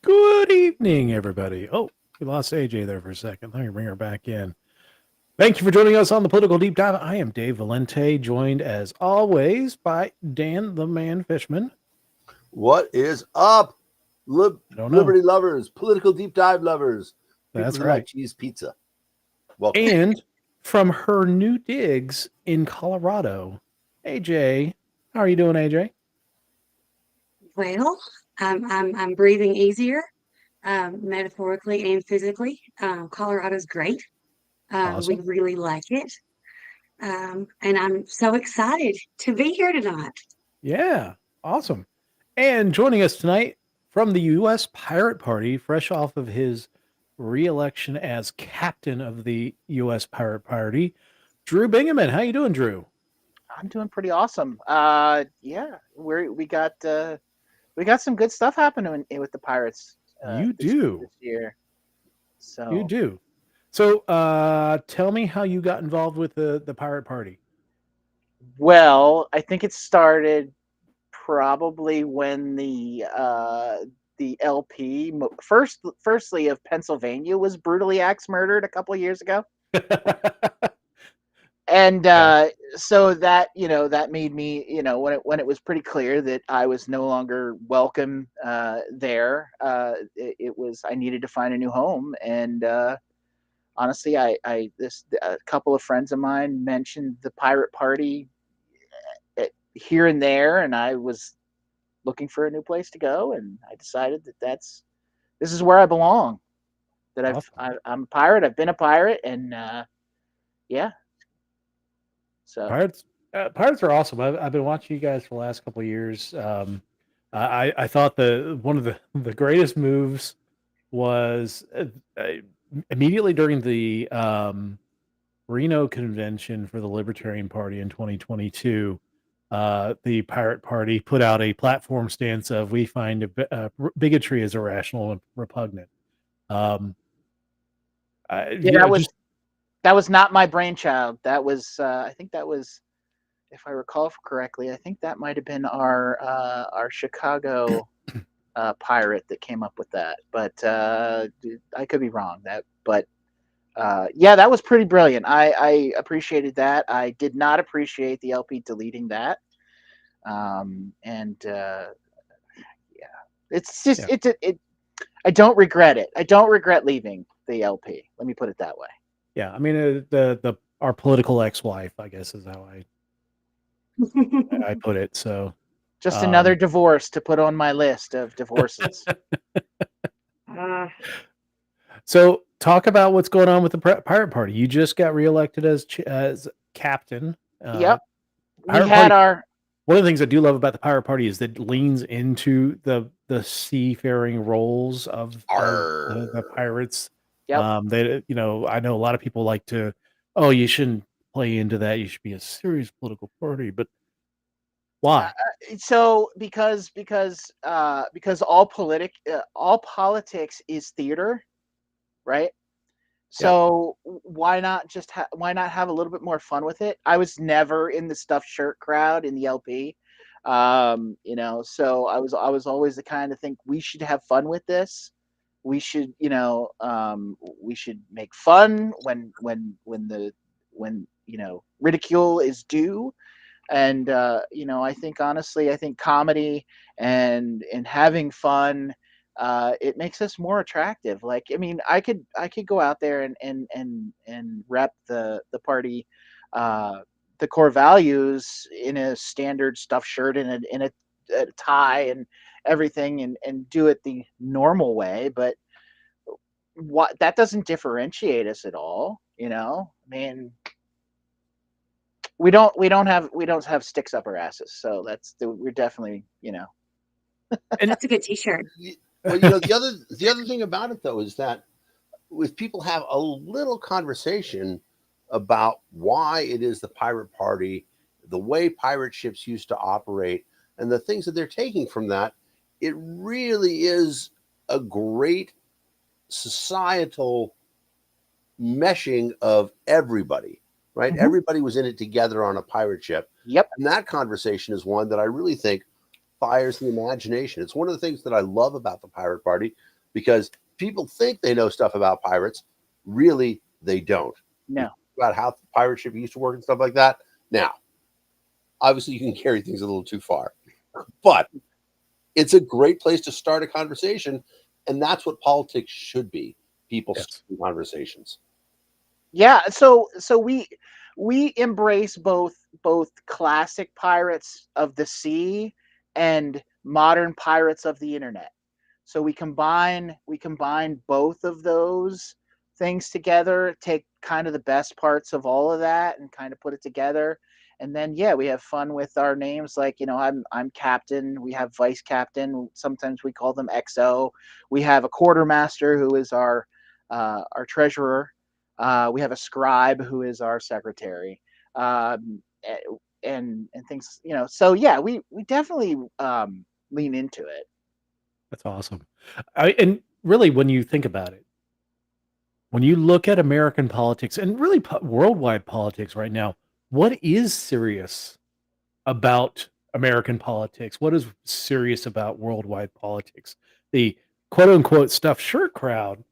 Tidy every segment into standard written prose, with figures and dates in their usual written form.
Good evening, everybody. Oh, we lost AJ there for a second. Let me bring her back in. Thank you for joining us on the Political Deep Dive. I am Dave Valente, joined as always by Dan the Man Fishman. What is up, Liberty lovers, political deep dive lovers? That's right. Like cheese pizza. Welcome. And from her new digs in Colorado, AJ. How are you doing, AJ? Well, I'm breathing easier, metaphorically and physically. Colorado's great. Awesome. We really like it. And I'm so excited to be here tonight. Yeah, awesome. And joining us tonight from the U.S. Pirate Party, fresh off of his re-election as captain of the U.S. Pirate Party, Drew Bingaman. How you doing, Drew? I'm doing pretty awesome. Yeah, we got some good stuff happening with the Pirates. This year. So you do. So tell me how you got involved with the Pirate Party. Well, I think it started probably when the LP firstly of Pennsylvania was brutally axe murdered a couple of years ago. And so that made me, when it was pretty clear that I was no longer welcome there, I needed to find a new home. And honestly, a couple of friends of mine mentioned the Pirate Party here and there, and I was looking for a new place to go, and I decided that this is where I belong. That awesome. I'm a pirate. I've been a pirate, and yeah. So Pirates are awesome. I've been watching you guys for the last couple of years. I thought one of the greatest moves was immediately during the Reno convention for the Libertarian Party in 2022. The Pirate Party put out a platform stance of we find bigotry is irrational and repugnant. That was not my brainchild. That was, I think that was, if I recall correctly, I think that might have been our Chicago pirate that came up with that. But I could be wrong. Yeah, that was pretty brilliant. I appreciated that. I did not appreciate the LP deleting that. Yeah, it's just I don't regret it. I don't regret leaving the LP. Let me put it that way. Yeah, I mean our political ex-wife, I guess, is how I put it. So just another divorce to put on my list of divorces. So talk about what's going on with the Pirate Party. You just got reelected as captain. Yep, we had One of the things I do love about the Pirate Party is that it leans into the seafaring roles of the pirates. Yep. I know a lot of people like to, you shouldn't play into that. You should be a serious political party, but why? So because all politics is theater, right? So why not have a little bit more fun with it? I was never in the stuffed shirt crowd in the LP. So I was always the kind of think we should have fun with this. We should, we should make fun when ridicule is due. And I think honestly, comedy and having fun, it makes us more attractive. Like, I mean, I could go out there and rep the party, the core values in a standard stuffed shirt and in a tie and everything, and do it the normal way, but that doesn't differentiate us at all. I mean, we don't have sticks up our asses, so we're definitely. And That's a good T-shirt. Well, the other thing about it though is that if people have a little conversation about why it is the pirate party, the way pirate ships used to operate, and the things that they're taking from that, it really is a great societal meshing of everybody, right? Mhm. Everybody was in it together on a pirate ship. Yep. And that conversation is one that I really think fires the imagination. It's one of the things that I love about the pirate party, because people think they know stuff about pirates. Really, they don't. No. About how the pirate ship used to work and stuff like that. Now, obviously, you can carry things a little too far, but it's a great place to start a conversation. And that's what politics should be. People starting conversations. Yeah, so we embrace both classic pirates of the sea and modern pirates of the internet. So we combine both of those things together, take kind of the best parts of all of that and kind of put it together. And then we have fun with our names, like I'm captain, we have vice captain, sometimes we call them XO. We have a quartermaster who is our treasurer. We have a scribe who is our secretary, and things. So we definitely lean into it. That's awesome. And really, when you think about it, when you look at American politics and really worldwide politics right now, what is serious about American politics? What is serious about worldwide politics? The quote unquote stuffed shirt crowd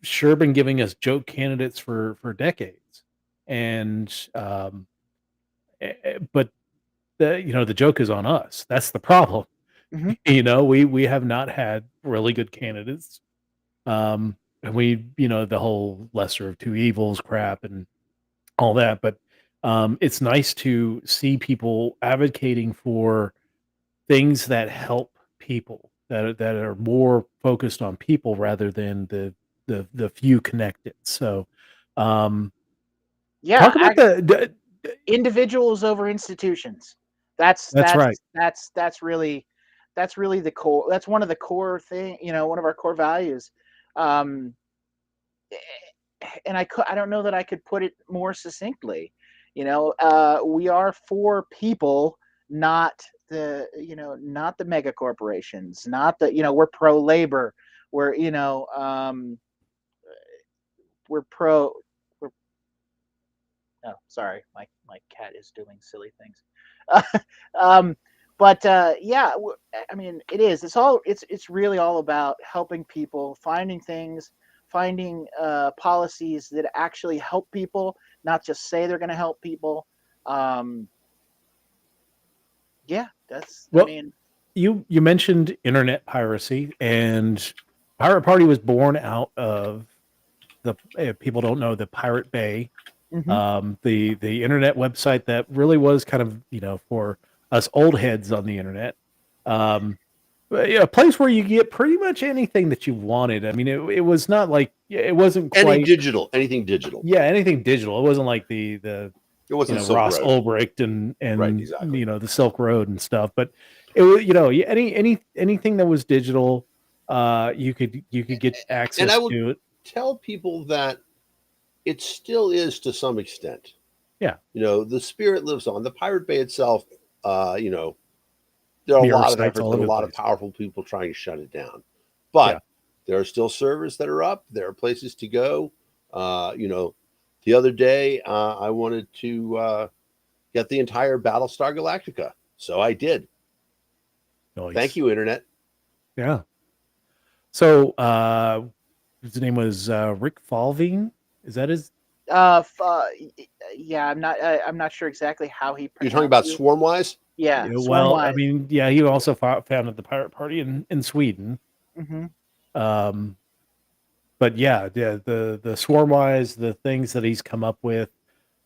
sure been giving us joke candidates for decades, and but the joke is on us. That's the problem. Mhm. We have not had really good candidates. And the whole lesser of two evils crap and all that. But it's nice to see people advocating for things that help people, that are more focused on people rather than the few connected. So, Yeah, talk about individuals over institutions. That's that's that's right. that's really the core. That's one of the core one of our core values. Um, and I don't know that I could put it more succinctly. We are for people, not not the mega corporations, not we're pro labor. We're we're pro. We're, oh, sorry, my cat is doing silly things. um, but I mean, it is. It's really all about helping people, finding things, finding policies that actually help people, not just say they're going to help people. Um, that's. I Well, mean, you mentioned internet piracy, and Pirate Party was born out of people don't know, the Pirate Bay, mhm. the internet website that really was kind of for us old heads on the internet, a place where you get pretty much anything that you wanted. I mean, it was not like, it wasn't quite Anything digital. anything digital. It wasn't like the It wasn't Silk Ross Road. Ulbricht and Right, exactly. The Silk Road and stuff, but it was anything that was digital, you could get And access I would to it. tell people that it still is to some extent. Yeah, The spirit lives on. The Pirate Bay itself, there are a mirror lot of sites efforts all and a over the lot of place. powerful people trying to shut it down. Yeah. But there are still servers that are up. There are places to go. The other day I wanted to get the entire Battlestar Galactica, so I did. Nice. Thank you, Internet. Yeah. So his name was Rick Falving. Is that his? Yeah, I'm not sure exactly how he You're talking pronounced about it. Swarmwise? Yeah, Well, I Swarmwise. mean, yeah, he also founded the Pirate Party in Sweden. Mm-hmm. Um, but yeah, the Swarmwise, the things that he's come up with,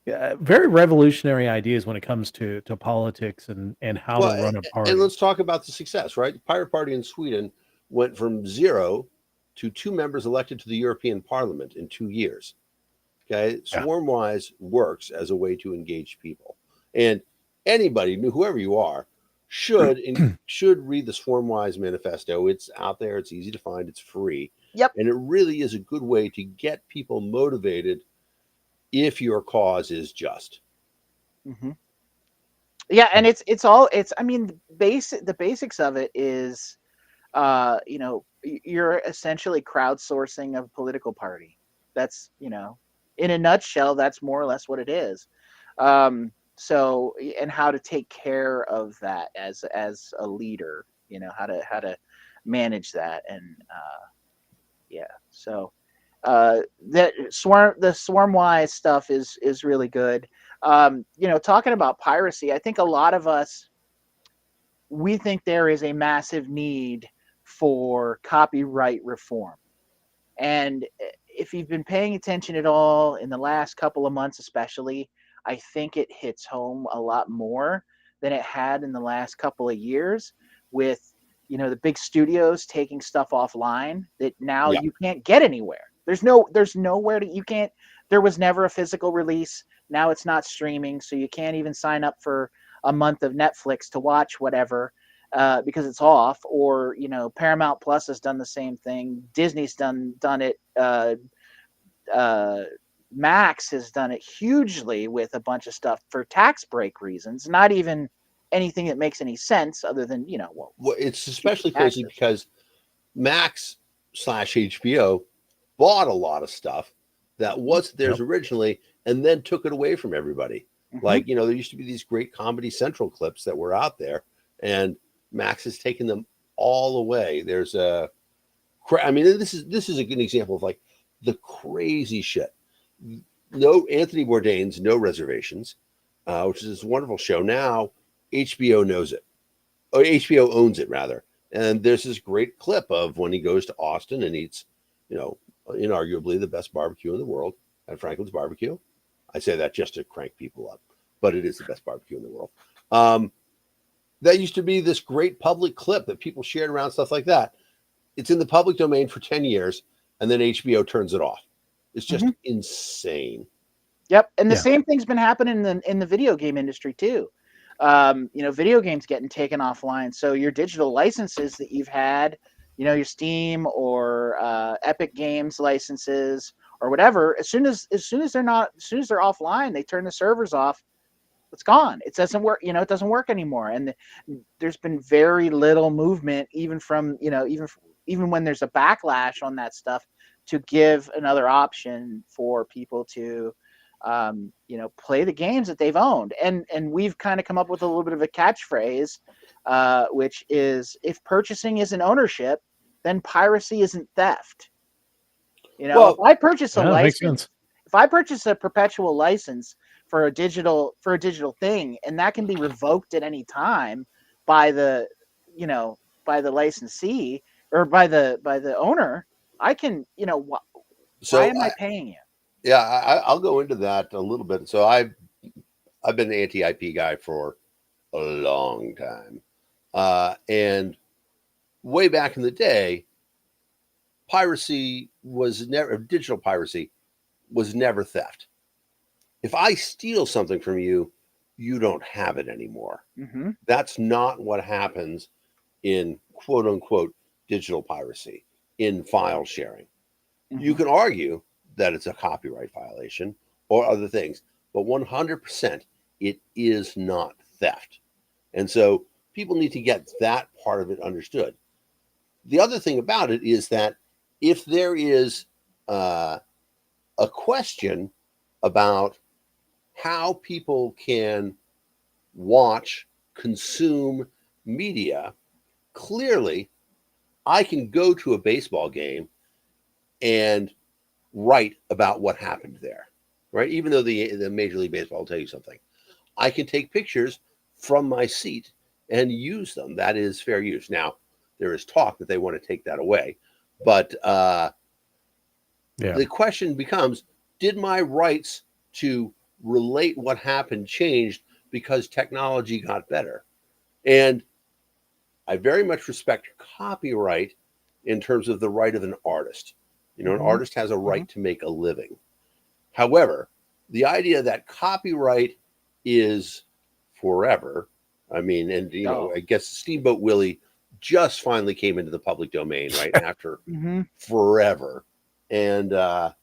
very revolutionary ideas when it comes to politics and how to Well, run a and party. let's talk about the success, right? The Pirate Party in Sweden went from 0 to 2 members elected to the European Parliament in 2 years. Okay, Yeah. Swarmwise works as a way to engage people, and anybody, whoever you are, should read the Swarmwise manifesto. It's out there. It's easy to find. It's free, Yep. and it really is a good way to get people motivated if your cause is just. Hmm. Yeah, and it's I mean the basics of it is you're essentially crowdsourcing a political party. That's, in a nutshell, that's more or less what it is. So, and how to take care of that as a leader, how to manage that. And yeah, so the Swarmwise stuff is really good. Talking about piracy, I think a lot of us, we think there is a massive need for copyright reform. And if you've been paying attention at all in the last couple of months, especially, I think it hits home a lot more than it had in the last couple of years with, the big studios taking stuff offline that now Yeah. you can't get anywhere. There's nowhere you can't, there was never a physical release. Now it's not streaming. So you can't even sign up for a month of Netflix to watch whatever. Because it's off, or Paramount Plus has done the same thing. Disney's done it. Max has done it hugely with a bunch of stuff for tax break reasons. Not even anything that makes any sense other than Well, it's keep the especially crazy taxes. because Max/HBO bought a lot of stuff that wasn't theirs originally and then took it away from everybody. Mm-hmm. Like, there used to be these great Comedy Central clips that were out there, and Max has taken them all away. There's I mean, this is a good example of like the crazy shit. No Anthony Bourdain's No Reservations, which is this wonderful show. Now HBO knows it. Or HBO owns it rather. And there's this great clip of when he goes to Austin and eats, inarguably the best barbecue in the world at Franklin's Barbecue. I say that just to crank people up, but it is the best barbecue in the world. That used to be this great public clip that people shared around, stuff like that. It's in the public domain for 10 years, and then HBO turns it off. It's just insane. Yep, and the Yeah. same thing's been happening in the video game industry too. Video games getting taken offline. So your digital licenses that you've had, your Steam or Epic Games licenses or whatever, as soon as they're offline, they turn the servers off. It's gone. It doesn't work. It doesn't work anymore. And there's been very little movement, even from even when there's a backlash on that stuff, to give another option for people to play the games that they've owned. And we've kind of come up with a little bit of a catchphrase, which is, if purchasing isn't ownership, then piracy isn't theft. If I purchase a Makes license, sense. if I purchase a perpetual license for a digital thing, and that can be revoked at any time by the licensee or by the owner, I can, why am I paying you? Yeah, I'll go into that a little bit. So I've been an anti-IP guy for a long time, and way back in the day, digital piracy was never theft. If I steal something from you, you don't have it anymore. Mm-hmm. That's not what happens in quote unquote digital piracy, in file sharing. Mm-hmm. You can argue that it's a copyright violation or other things, but 100% it is not theft. And so people need to get that part of it understood. The other thing about it is that if there is a question about how people can watch, consume media, clearly I can go to a baseball game and write about what happened there, right? Even though the Major League Baseball will tell you something, I can take pictures from my seat and use them. That is fair use. Now, there is talk that they want to take that away, but the question becomes, did my rights to relate what happened changed because technology got better? And I very much respect copyright in terms of the right of an artist. An artist has a right to make a living. However, the idea that copyright is forever, I mean, and Oh. I guess Steamboat Willie just finally came into the public domain, right? After forever. And there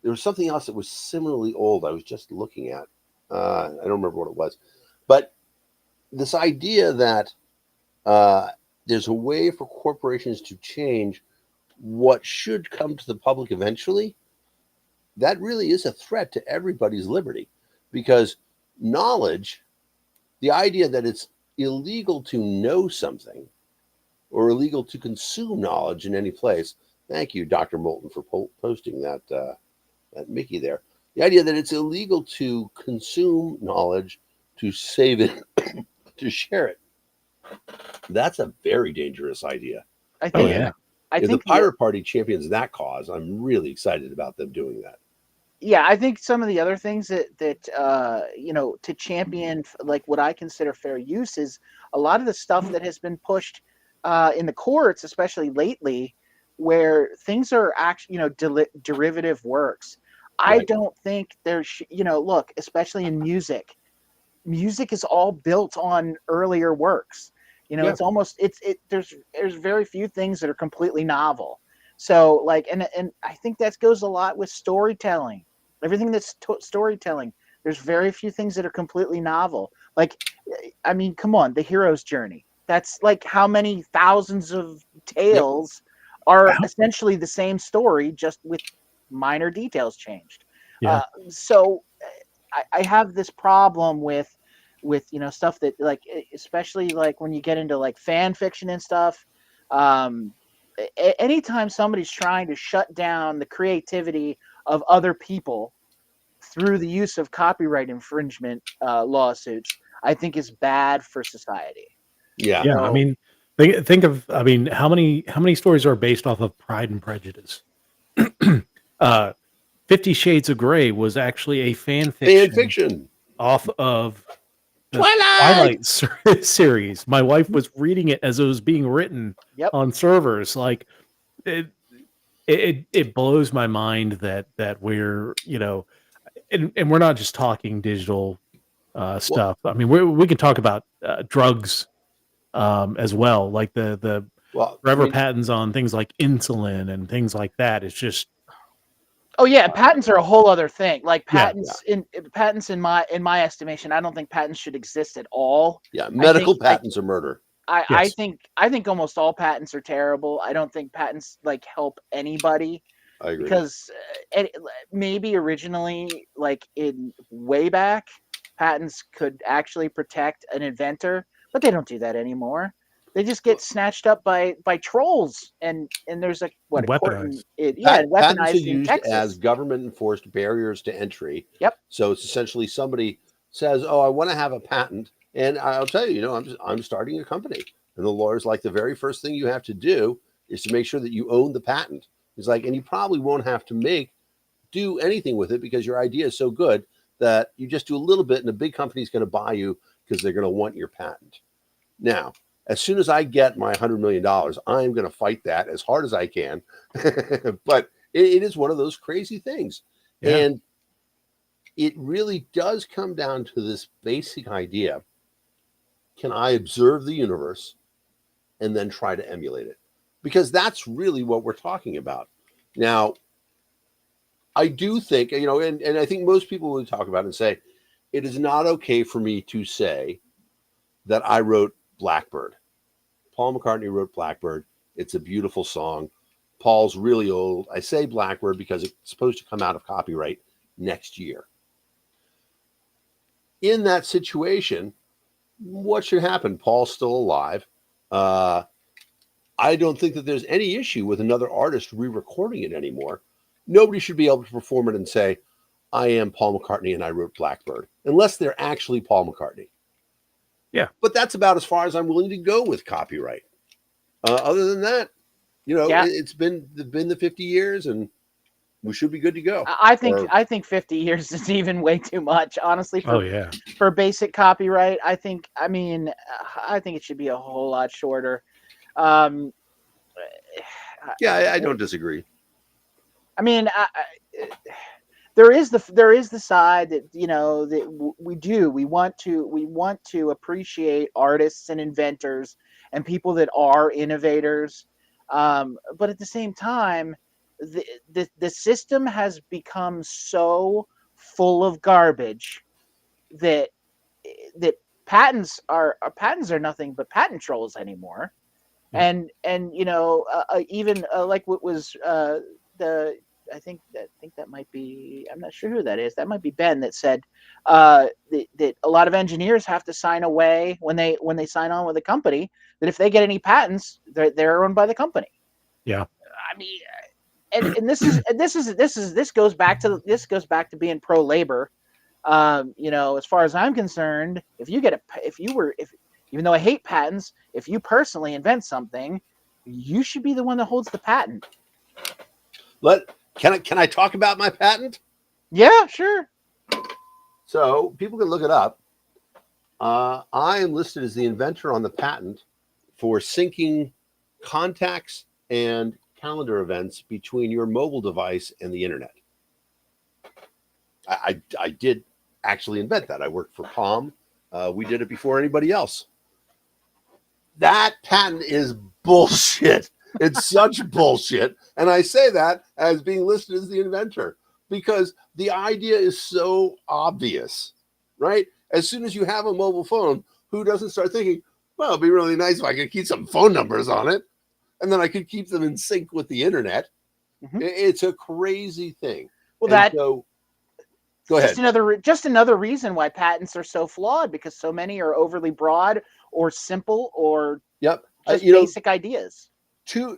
was something else that was similarly old I was just looking at. I don't remember what it was. But this idea that there's a way for corporations to change what should come to the public eventually, that really is a threat to everybody's liberty. Because knowledge, the idea that it's illegal to know something or illegal to consume knowledge in any place. Thank you, Dr. Moulton, for posting that Mickey there. The idea that it's illegal to consume knowledge, to save it, to share it. That's a very dangerous idea. I Oh think. yeah. I If the think Pirate Party champions that cause, I'm really excited about them doing that. yeah, I think some of the other things that to champion like what I consider fair use is a lot of the stuff that has been pushed in the courts, especially lately, where things are actually derivative works. I Right. don't think there's look, especially in music. Music is all built on earlier works. Yeah. It's almost there's very few things that are completely novel. So like and I think that goes a lot with storytelling. Everything that's storytelling, there's very few things that are completely novel. Like, I mean, come on, the hero's journey. That's like how many thousands of tales are essentially the same story, just with minor details changed. Yeah. So I have this problem with stuff that like, especially like when you get into like fan fiction and stuff. Anytime somebody's trying to shut down the creativity of other people through the use of copyright infringement lawsuits, I think is bad for society. Yeah. Yeah. I mean, think of, I mean, how many stories are based off of Pride and Prejudice? 50 Shades of Grey was actually a fan fiction off of the Twilight series. My wife was reading it as it was being written on servers. Like it blows my mind that we're and we're not just talking digital stuff. I mean, we can talk about drugs as well, like the forever patents on things like insulin and things like that. It's just oh yeah, patents are a whole other thing. Like patents in my estimation, I don't think patents should exist at all. Yeah, medical patents are murder. I think almost all patents are terrible. I don't think patents like help anybody. I agree. Because maybe originally, like in way back, patents could actually protect an inventor, but they don't do that anymore. They just get snatched up by trolls, and there's a court weaponized. Patents are in used Texas. as government enforced barriers to entry. Yep. So it's essentially somebody says, "Oh, I want to have a patent," and I'll tell you, I'm starting a company, and the lawyer's like, the very first thing you have to do is to make sure that you own the patent. He's like, and you probably won't have to do anything with it because your idea is so good that you just do a little bit, and a big company's going to buy you because they're going to want your patent. Now, as soon as I get my $100 million, I'm going to fight that as hard as I can. But it is one of those crazy things. Yeah. And it really does come down to this basic idea. Can I observe the universe and then try to emulate it? Because that's really what we're talking about. Now, I do think, and I think most people would talk about it and say, it is not okay for me to say that I wrote Blackbird. Paul McCartney wrote Blackbird. It's a beautiful song. Paul's really old. I say Blackbird because it's supposed to come out of copyright next year. In that situation, what should happen? Paul's still alive. I don't think that there's any issue with another artist re-recording it anymore. Nobody should be able to perform it and say, I am Paul McCartney and I wrote Blackbird, unless they're actually Paul McCartney. Yeah. But that's about as far as I'm willing to go with copyright. Other than that, it's been the 50 years and we should be good to go. I think 50 years is even way too much, honestly. For basic copyright, I think it should be a whole lot shorter. I don't disagree. I mean, there is the side that, you know, that we want to appreciate artists and inventors and people that are innovators, but at the same time, the system has become so full of garbage that that patents are nothing but patent trolls anymore. Yeah. And you know, even like what was the I think that might be, I'm not sure who that is. That might be Ben that said that a lot of engineers have to sign away when they sign on with a company that if they get any patents, they're owned by the company. Yeah. I mean, and this goes back to being pro labor. You know, as far as I'm concerned, if even though I hate patents, if you personally invent something, you should be the one that holds the patent. Can I talk about my patent? Yeah, sure. So people can look it up. I am listed as the inventor on the patent for syncing contacts and calendar events between your mobile device and the internet. I did actually invent that. I worked for Palm. We did it before anybody else. That patent is bullshit. It's such bullshit. And I say that as being listed as the inventor because the idea is so obvious, right? As soon as you have a mobile phone, who doesn't start thinking, well, it'd be really nice if I could keep some phone numbers on it and then I could keep them in sync with the internet. Mm-hmm. It's a crazy thing. Well, and so, go ahead. Just another reason why patents are so flawed, because so many are overly broad or simple or Yep. just basic ideas. To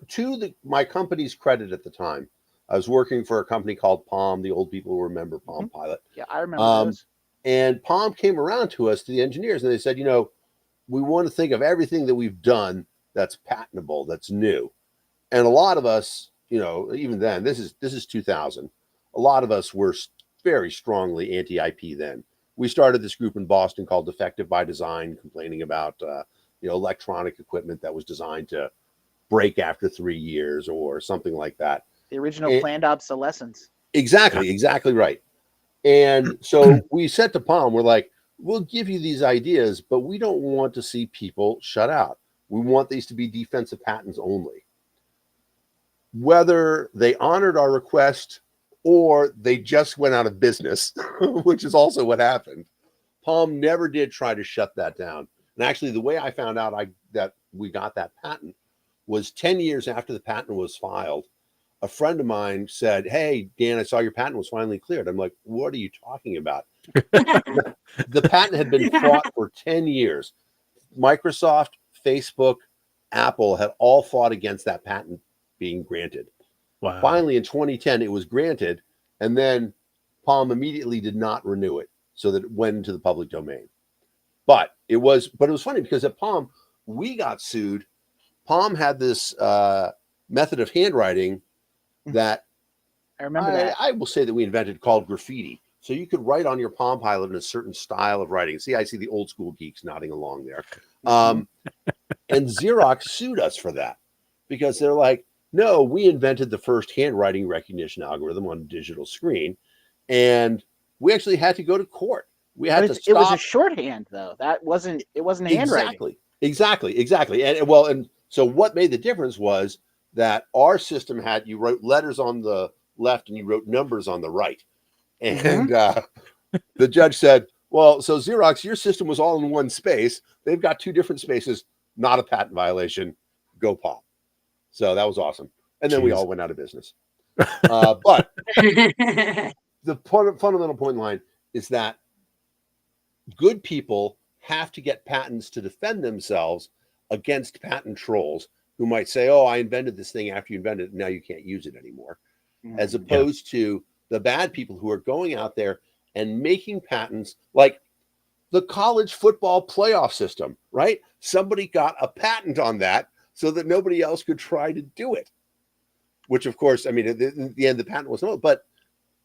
my company's credit at the time, I was working for a company called Palm. The old people remember Palm Pilot. Yeah, I remember those. And Palm came around to us, to the engineers, and they said, you know, we want to think of everything that we've done that's patentable, that's new. And a lot of us, you know, even then, this is 2000. A lot of us were very strongly anti-IP then. We started this group in Boston called Defective by Design, complaining about electronic equipment that was designed to break after 3 years or something like that. The original planned obsolescence. Exactly right. And so we said to Palm, we're like, we'll give you these ideas, but we don't want to see people shut out. We want these to be defensive patents only. Whether they honored our request or they just went out of business, which is also what happened, Palm never did try to shut that down. And actually, the way I found out that we got that patent was 10 years after the patent was filed. A friend of mine said, hey, Dan, I saw your patent was finally cleared. I'm like, what are you talking about? The patent had been fought for 10 years. Microsoft, Facebook, Apple had all fought against that patent being granted. Wow. Finally, in 2010, it was granted, and then Palm immediately did not renew it so that it went into the public domain. But it was funny because at Palm, we got sued. Palm had this method of handwriting that I remember that. I will say that we invented called graffiti. So you could write on your Palm Pilot in a certain style of writing. See, I see the old school geeks nodding along there. And Xerox sued us for that because they're like, no, we invented the first handwriting recognition algorithm on a digital screen. And we actually had to go to court. We had to stop. It was a shorthand, though. It wasn't handwriting. Exactly. And so what made the difference was that our system had, you wrote letters on the left and you wrote numbers on the right. And the judge said, well, so Xerox, your system was all in one space. They've got two different spaces, not a patent violation. Go Palm. So that was awesome. And then we all went out of business. But the fundamental point in line is that good people have to get patents to defend themselves against patent trolls who might say, oh, I invented this thing after you invented it, and now you can't use it anymore. As opposed to the bad people who are going out there and making patents like the college football playoff system, right? Somebody got a patent on that so that nobody else could try to do it. Which, of course, I mean, in the end, the patent was no, but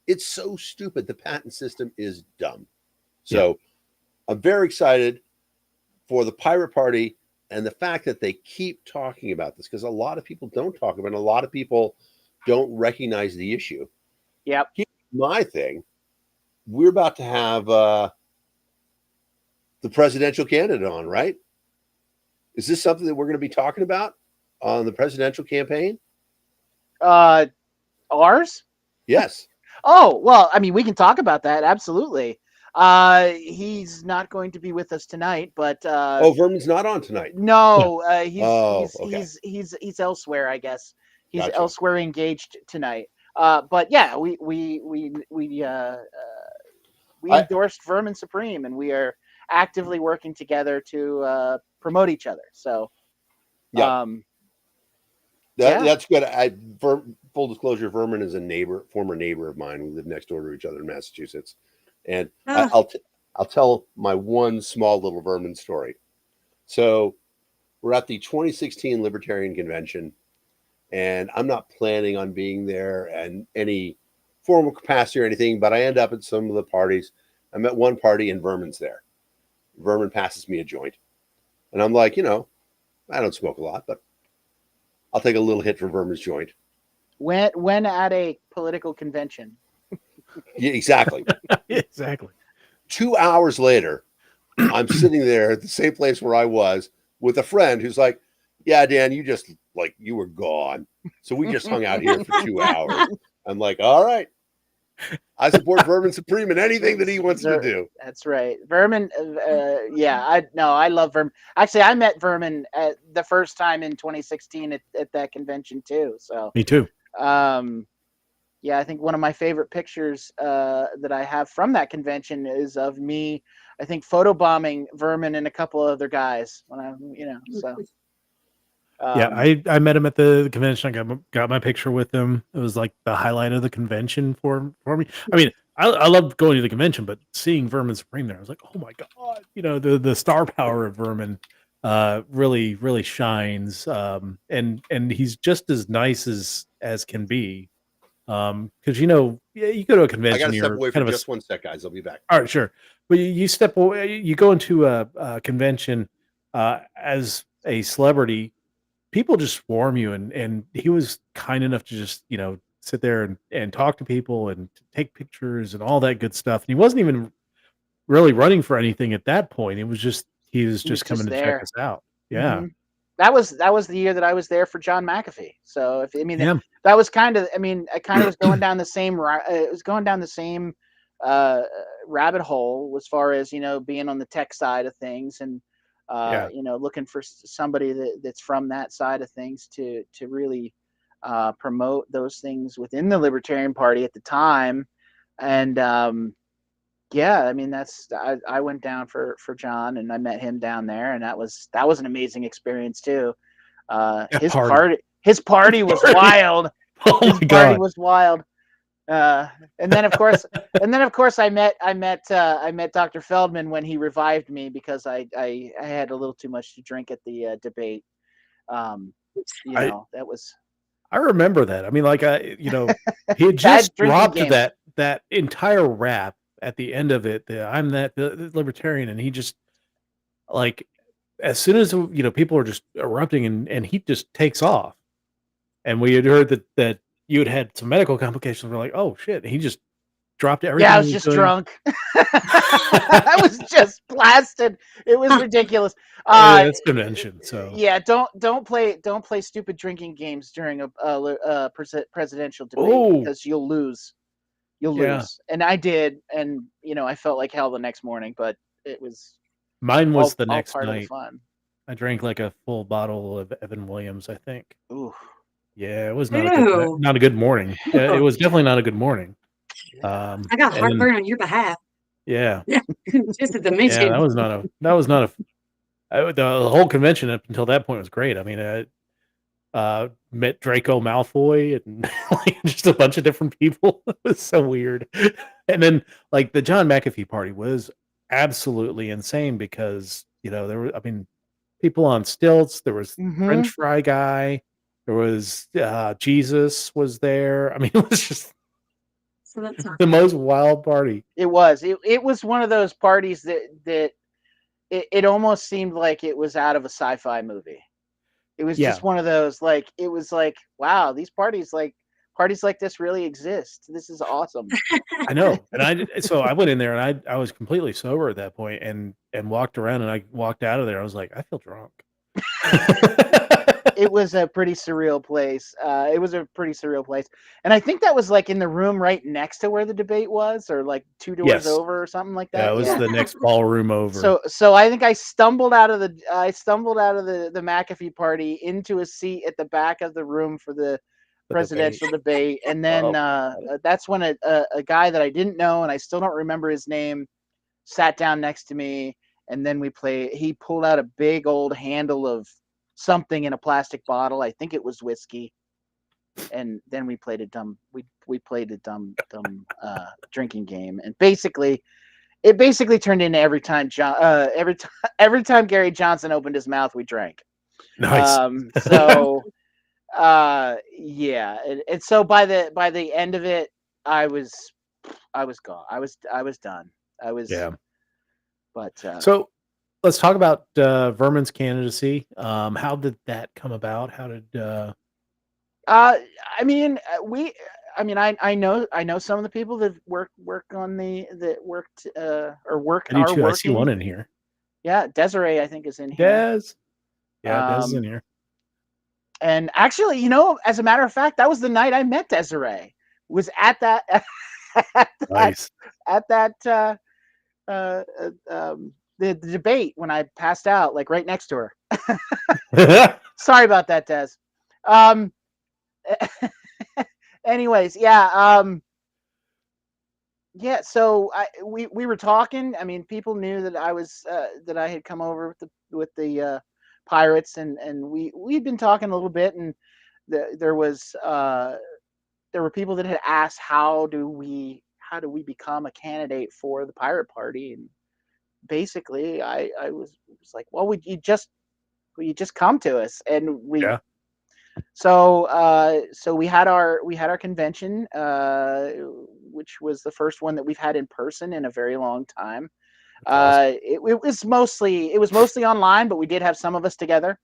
it's so stupid. The patent system is dumb. So I'm very excited for the Pirate Party and the fact that they keep talking about this, because a lot of people don't talk about it. A lot of people don't recognize the issue. Yep. my thing, we're about to have the presidential candidate on, right? Is this something that we're going to be talking about on the presidential campaign? Ours? Yes. Oh, well, I mean, we can talk about that. Absolutely. He's not going to be with us tonight, but Oh, Vermin's not on tonight. no, Oh, okay. he's elsewhere, I guess. He's Gotcha. elsewhere engaged tonight. But yeah, we I, endorsed Vermin Supreme, and we are actively working together to promote each other. So, yeah, yeah. that's good. Full disclosure, Vermin is a former neighbor of mine. We live next door to each other in Massachusetts, and Oh, I'll tell my one small little Vermin story. So we're at the 2016 Libertarian Convention, and I'm not planning on being there in any formal capacity or anything, but I end up at some of the parties. I'm at one party and Vermin's there. Vermin passes me a joint, and I'm like, I don't smoke a lot, but I'll take a little hit for Vermin's joint. When at a political convention. Yeah, exactly. Exactly. 2 hours later, I'm sitting there at the same place where I was with a friend who's like, "Yeah, Dan, you were gone." So we just hung out here for 2 hours. I'm like, "All right, I support Vermin Supreme in anything that he wants to do." That's right. Vermin. Yeah, I love Vermin. Actually, I met Vermin at the first time in 2016 at that convention too. So, Me too. yeah, I think one of my favorite pictures that I have from that convention is of me, I think, photobombing Vermin and a couple other guys when so. Yeah, I met him at the convention. I got my picture with him. It was like the highlight of the convention for me. I mean, I loved going to the convention, but seeing Vermin Supreme there, I was like, oh my god, the star power of Vermin really shines. And he's just as nice as can be. Because yeah, you go to a I got convention, to step you're away for kind of just 1 sec, guys. I'll be back. all right, sure. But you step away, you go into a convention as a celebrity, people just swarm you, and he was kind enough to just sit there and talk to people and take pictures and all that good stuff. And he wasn't even really running for anything at that point. He was just He was coming just to check there. us out. Yeah. Mm-hmm. That was the year that I was there for John McAfee. So Yeah. that was kind of, I kind of was going down the same it was going down the same rabbit hole as far as being on the tech side of things, and Yeah. looking for somebody that's from that side of things to really promote those things within the Libertarian Party at the time. And yeah, I mean I went down for John, and I met him down there, and that was an amazing experience too. That His party. party was Party. wild. Oh His my party god. was wild. And then of course I met Dr. Feldman when he revived me because I had a little too much to drink at the debate. I That was I remember that. I mean, like he had bad just drinking dropped game. that entire rap at the end of it. I'm the libertarian, and he just like as soon as people are just erupting and he just takes off. And we had heard that you had some medical complications. We're like, oh shit! And he just dropped everything Yeah, I he was was just doing. drunk. I was just blasted. It was ridiculous. It's convention, so Yeah, don't play stupid drinking games during a presidential debate oh because you'll lose. You'll yeah, lose. And I did, and I felt like hell the next morning, but it was mine was the all next part of the night. fun. I drank like a full bottle of Evan Williams, I think. Ooh. Yeah, it was ew. not a good morning. Yeah, it was definitely not a good morning. Yeah. I got And then heartburn on your behalf. yeah, Yeah, just at the yeah, mention. that was not the whole convention up until that point was great. I mean, met Draco Malfoy and like just a bunch of different people. It was so weird. And then like the John McAfee party was absolutely insane because there were, I mean, people on stilts. There was Mm-hmm. French fry guy. There was Jesus was there. I mean, it was just So that's not the most wild party. It was. It was one of those parties that it almost seemed like it was out of a sci-fi movie. It was Yeah, just one of those, like, it was like, wow, these parties parties like this really exist. This is awesome. I know. And I went in there and I was completely sober at that point and walked around and I walked out of there. I was like, I feel drunk. It was a pretty surreal place. It was a pretty surreal place. And I think that was like in the room right next to where the debate was, or like 2 doors Yes. over or something like Yeah, that. it was the next ballroom over. So I think I stumbled out of the McAfee party into a seat at the back of the room for the presidential debate. And then that's when a guy that I didn't know and I still don't remember his name sat down next to me, and then he pulled out a big old handle of something in a plastic bottle. I think it was whiskey. And then we played a dumb drinking game. And it basically turned into every time Gary Johnson opened his mouth, we drank. Nice. Yeah. And so by the end of it, I was gone. I was done. Yeah. But so let's talk about Vermin's candidacy. How did that come about? How did I know some of the people that work on that worked or work I do are too. working. I see one in here. Yeah, Desiree I think is in here. Des. Yeah, Des is in here. And actually, as a matter of fact, that was the night I met Desiree. Was at that Nice. at that the debate when I passed out, like right next to her. Sorry about that, Des. Anyways, yeah. Yeah, so we were talking. I mean, people knew that I had come over with the Pirates, and we'd been talking a little bit, and there were people that had asked how do we become a candidate for the Pirate Party, and basically I was like, well, you just come to us, and we. Yeah. So we had our convention, which was the first one that we've had in person in a very long time. Awesome. It was mostly online, but we did have some of us together.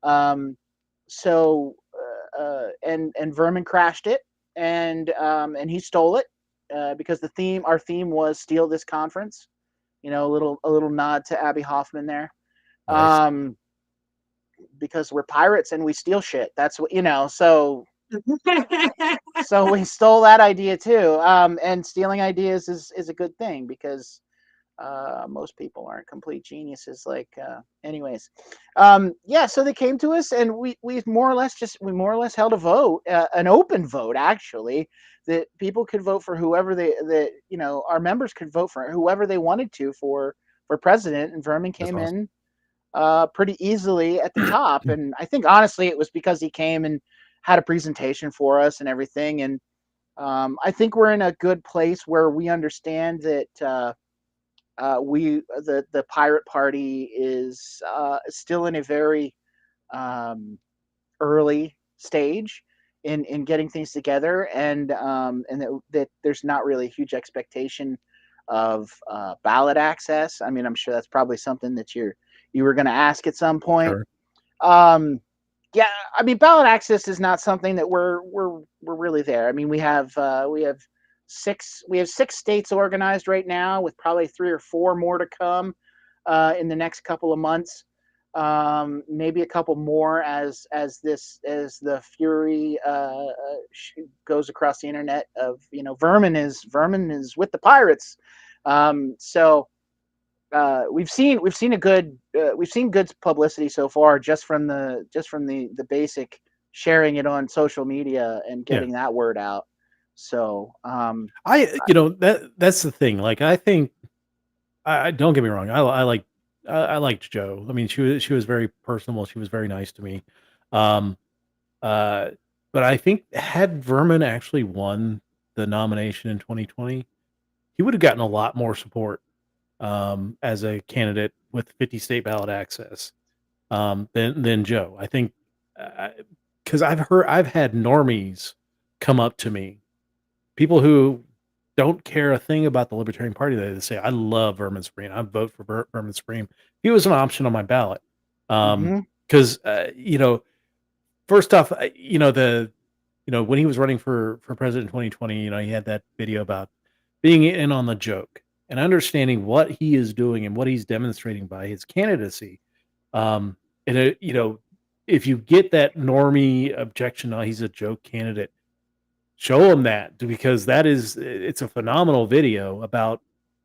And Vermin crashed it, and he stole it because our theme was "Steal This Conference." A little nod to Abby Hoffman there. Nice. Because we're pirates and we steal shit. That's what so we stole that idea too. And stealing ideas is a good thing because most people aren't complete geniuses. Anyways, yeah. So they came to us, and we more or less held a vote, an open vote actually, that people could vote for whoever our members could vote for whoever they wanted to for president. And Vermin came in pretty easily at the top. And I think honestly it was because he came and had a presentation for us and everything. And I think we're in a good place where we understand that the Pirate Party is still in a very early stage in getting things together, and that there's not really a huge expectation of ballot access. I mean, I'm sure that's probably something that you were going to ask at some point. Sure. Yeah, I mean, ballot access is not something that we're really there. I mean, we have 6 states organized right now, with probably 3 or 4 more to come in the next couple of months. Maybe a couple more as the fury goes across the internet of Vermin is with the Pirates. So we've seen good publicity so far, just from the basic sharing it on social media and getting that word out. So that's the thing. Like, I think I don't get me wrong. I liked Jo. I mean, she was very personable. She was very nice to me. But I think had Vermin actually won the nomination in 2020, he would have gotten a lot more support as a candidate with 50 state ballot access than Jo. I think because I've had normies come up to me, people who don't care a thing about the Libertarian Party. They say, I love Vermin Supreme. I vote for Vermin Supreme. He was an option on my ballot. Because, first off, when he was running for president in 2020, he had that video about being in on the joke and understanding what he is doing and what he's demonstrating by his candidacy. Um, and if you get that normie objection, oh, he's a joke candidate, show him that, because it's a phenomenal video about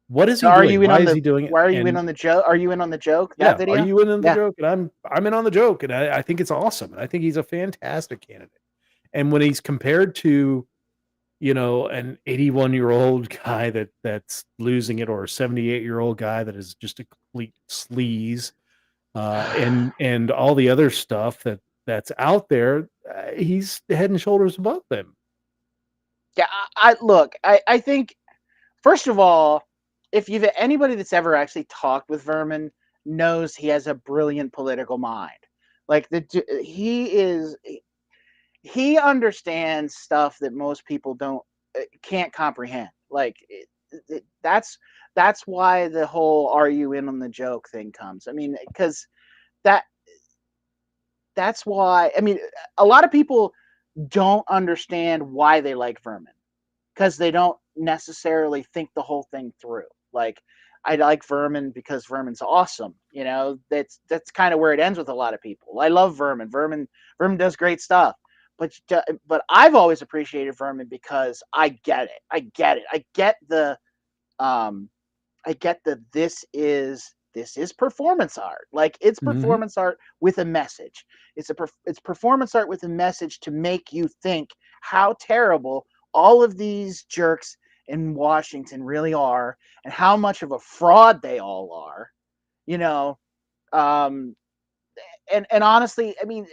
what is he Are doing, you in why on is the? he doing it, Why are you in and on the joke? Are you in on the joke? That yeah, are video? you in on the Yeah. joke? And I'm in on the joke, and I think it's awesome, and I think he's a fantastic candidate. And when he's compared to an 81-year-old guy that's losing it, or a 78-year-old guy that is just a complete sleaze, and all the other stuff that's out there, he's head and shoulders above them. Yeah. I look. I think first of all, if you've anybody that's ever actually talked with Vermin knows he has a brilliant political mind. Like he understands stuff that most people can't comprehend. Like that's why the whole "are you in on the joke" thing comes. I mean, because that that's why. I mean, a lot of people don't understand why they like Vermin because they don't necessarily think the whole thing through. Like, I like Vermin because Vermin's awesome. That's kind of where it ends with a lot of people. I love Vermin. Vermin does great stuff. But I've always appreciated Vermin because I get it. I get it. Um I get that this is performance art. Like, it's Mhm. performance art with a message. It's performance art with a message to make you think how terrible all of these jerks in Washington really are, and how much of a fraud they all are. You know, um, and honestly, I mean,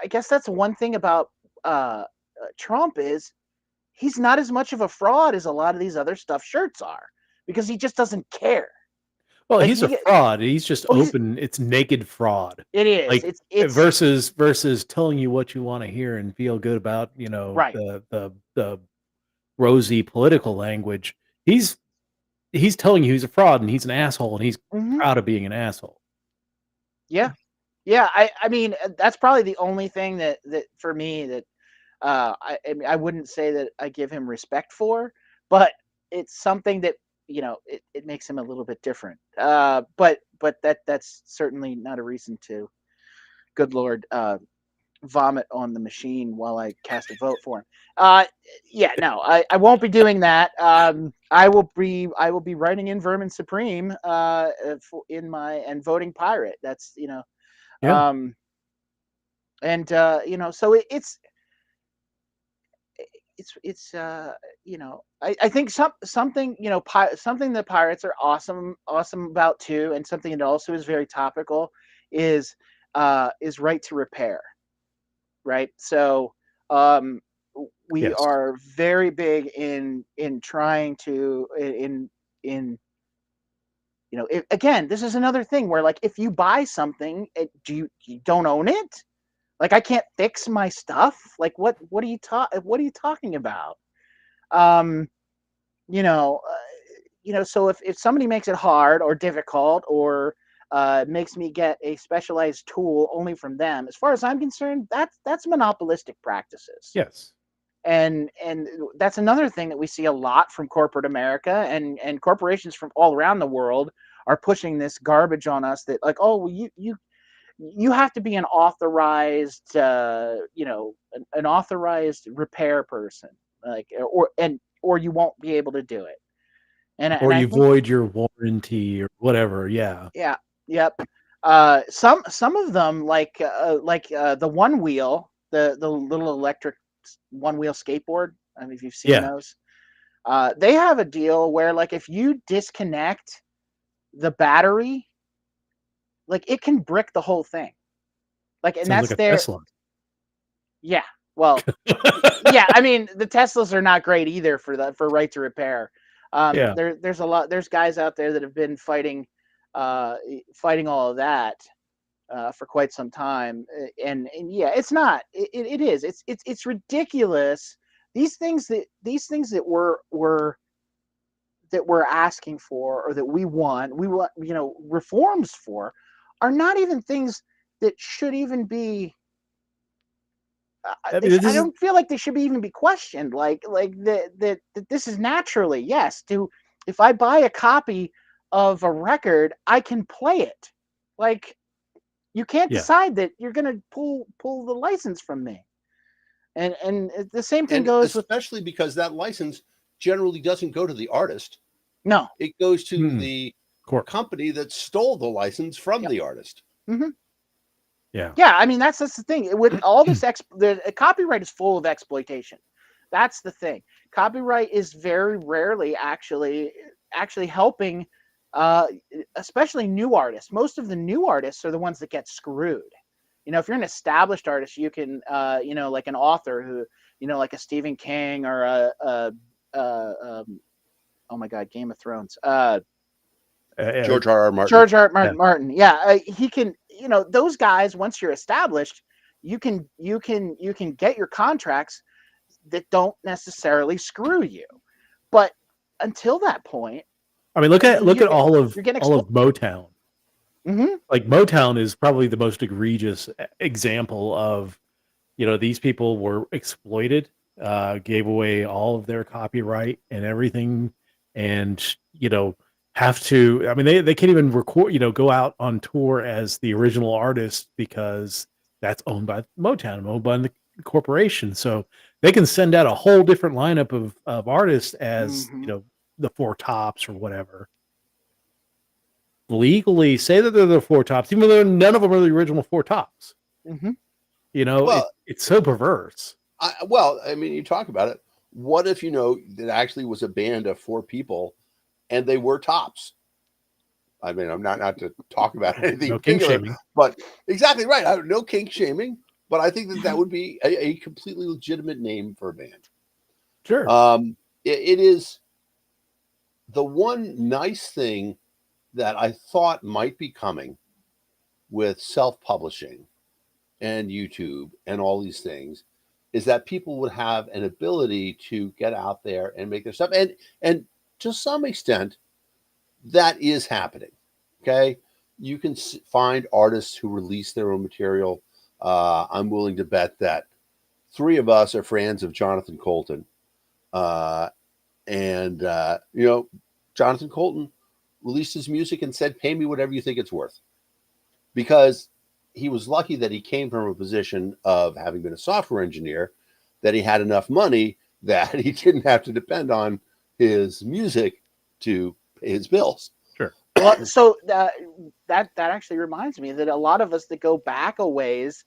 I guess that's one thing about Trump is he's not as much of a fraud as a lot of these other stuffed shirts are, because he just doesn't care. Well, Like he's a he, fraud. He's just oh, he's open. It's naked fraud. it is. Like, It's versus telling you what you want to hear and feel good about, right. the rosy political language. He's telling you he's a fraud and he's an asshole and he's Hmm. proud of being an asshole. Yeah, yeah. I mean, that's probably the only thing that for me that I mean, I wouldn't say that I give him respect for, but it's something that it makes him a little bit different. But that's certainly not a reason to, good Lord, vomit on the machine while I cast a vote for him. Yeah, no, I won't be doing that. I will be writing in Vermin Supreme in my and voting pirate. That's Yeah. um so it's I think something something that pirates are awesome about too, and something that also is very topical is right to repair. Right, so um we Yes. are very big in trying to in again, this is another thing where, like, if you buy something, you don't own it. Like, I can't fix my stuff. Like, what are you talking about? um you know uh, so if somebody makes it hard or difficult, or makes me get a specialized tool only from them, as far as I'm concerned, that's monopolistic practices. Yes. And that's another thing that we see a lot from corporate America, and corporations from all around the world are pushing this garbage on us, that, like, oh, well, you have to be an authorized an authorized repair person, like, or you won't be able to do it. And Or I you think, void your warranty or whatever. Yeah. yeah, yep. Some of them, the one wheel, the little electric one wheel skateboard. I mean, if you've seen Yeah. those, they have a deal where, like, if you disconnect the battery, like, it can brick the whole thing. Like, and Sounds like that's a their, Tesla. yeah. Well, yeah. I mean, the Teslas are not great either for right to repair. Yeah. There's guys out there that have been fighting all of that for quite some time. And yeah, it's not. It is. It's ridiculous. These things that we're asking for, or that we want reforms for, are not even things that should even be I mean, I don't feel like they should even be questioned. Like that this is naturally, yes. If I buy a copy of a record, I can play it. Like you can't Yeah. decide that you're gonna pull the license from me. And the same thing And goes with especially because that license generally doesn't go to the artist. no. It goes to Mm. the Court. company that stole the license from Yep. the artist. Mm-hmm. Yeah. Yeah, I mean that's the thing. With all this the copyright is full of exploitation. That's the thing. Copyright is very rarely actually helping especially new artists. Most of the new artists are the ones that get screwed. You know, if you're an established artist, you can you know, like an author who, you know, like a Stephen King or oh my god, Game of Thrones. George R.R. Martin. George R. R. Martin. Yeah, he can. You know, those guys. Once you're established, you can get your contracts that don't necessarily screw you. But until that point, I mean, look at all of Motown. Mm-hmm. Like Motown is probably the most egregious example of, you know, these people were exploited, gave away all of their copyright and everything, and you know have to. I mean, they can't even record, you know, go out on tour as the original artist because that's owned by Motown, owned by the corporation. So they can send out a whole different lineup of artists as you know, the Four Tops or whatever. Legally say that they're the Four Tops, even though none of them are the original Four Tops. Mm-hmm. You know, well, it's so perverse. I mean, you talk about it. What if, you know, it actually was a band of 4 people and they were tops? I mean, I'm not to talk about anything No kink particular, shaming. but exactly right. No kink shaming, but I think that would be a completely legitimate name for a band. Sure. It is the one nice thing that I thought might be coming with self-publishing and YouTube and all these things is that people would have an ability to get out there and make their stuff. And to some extent, that is happening. Okay. You can find artists who release their own material. I'm willing to bet that 3 of us are fans of Jonathan Colton. You know, Jonathan Colton released his music and said, pay me whatever you think it's worth. Because he was lucky that he came from a position of having been a software engineer, that he had enough money that he didn't have to depend on his music to pay his bills. Sure. Well, so that actually reminds me that a lot of us that go back a ways,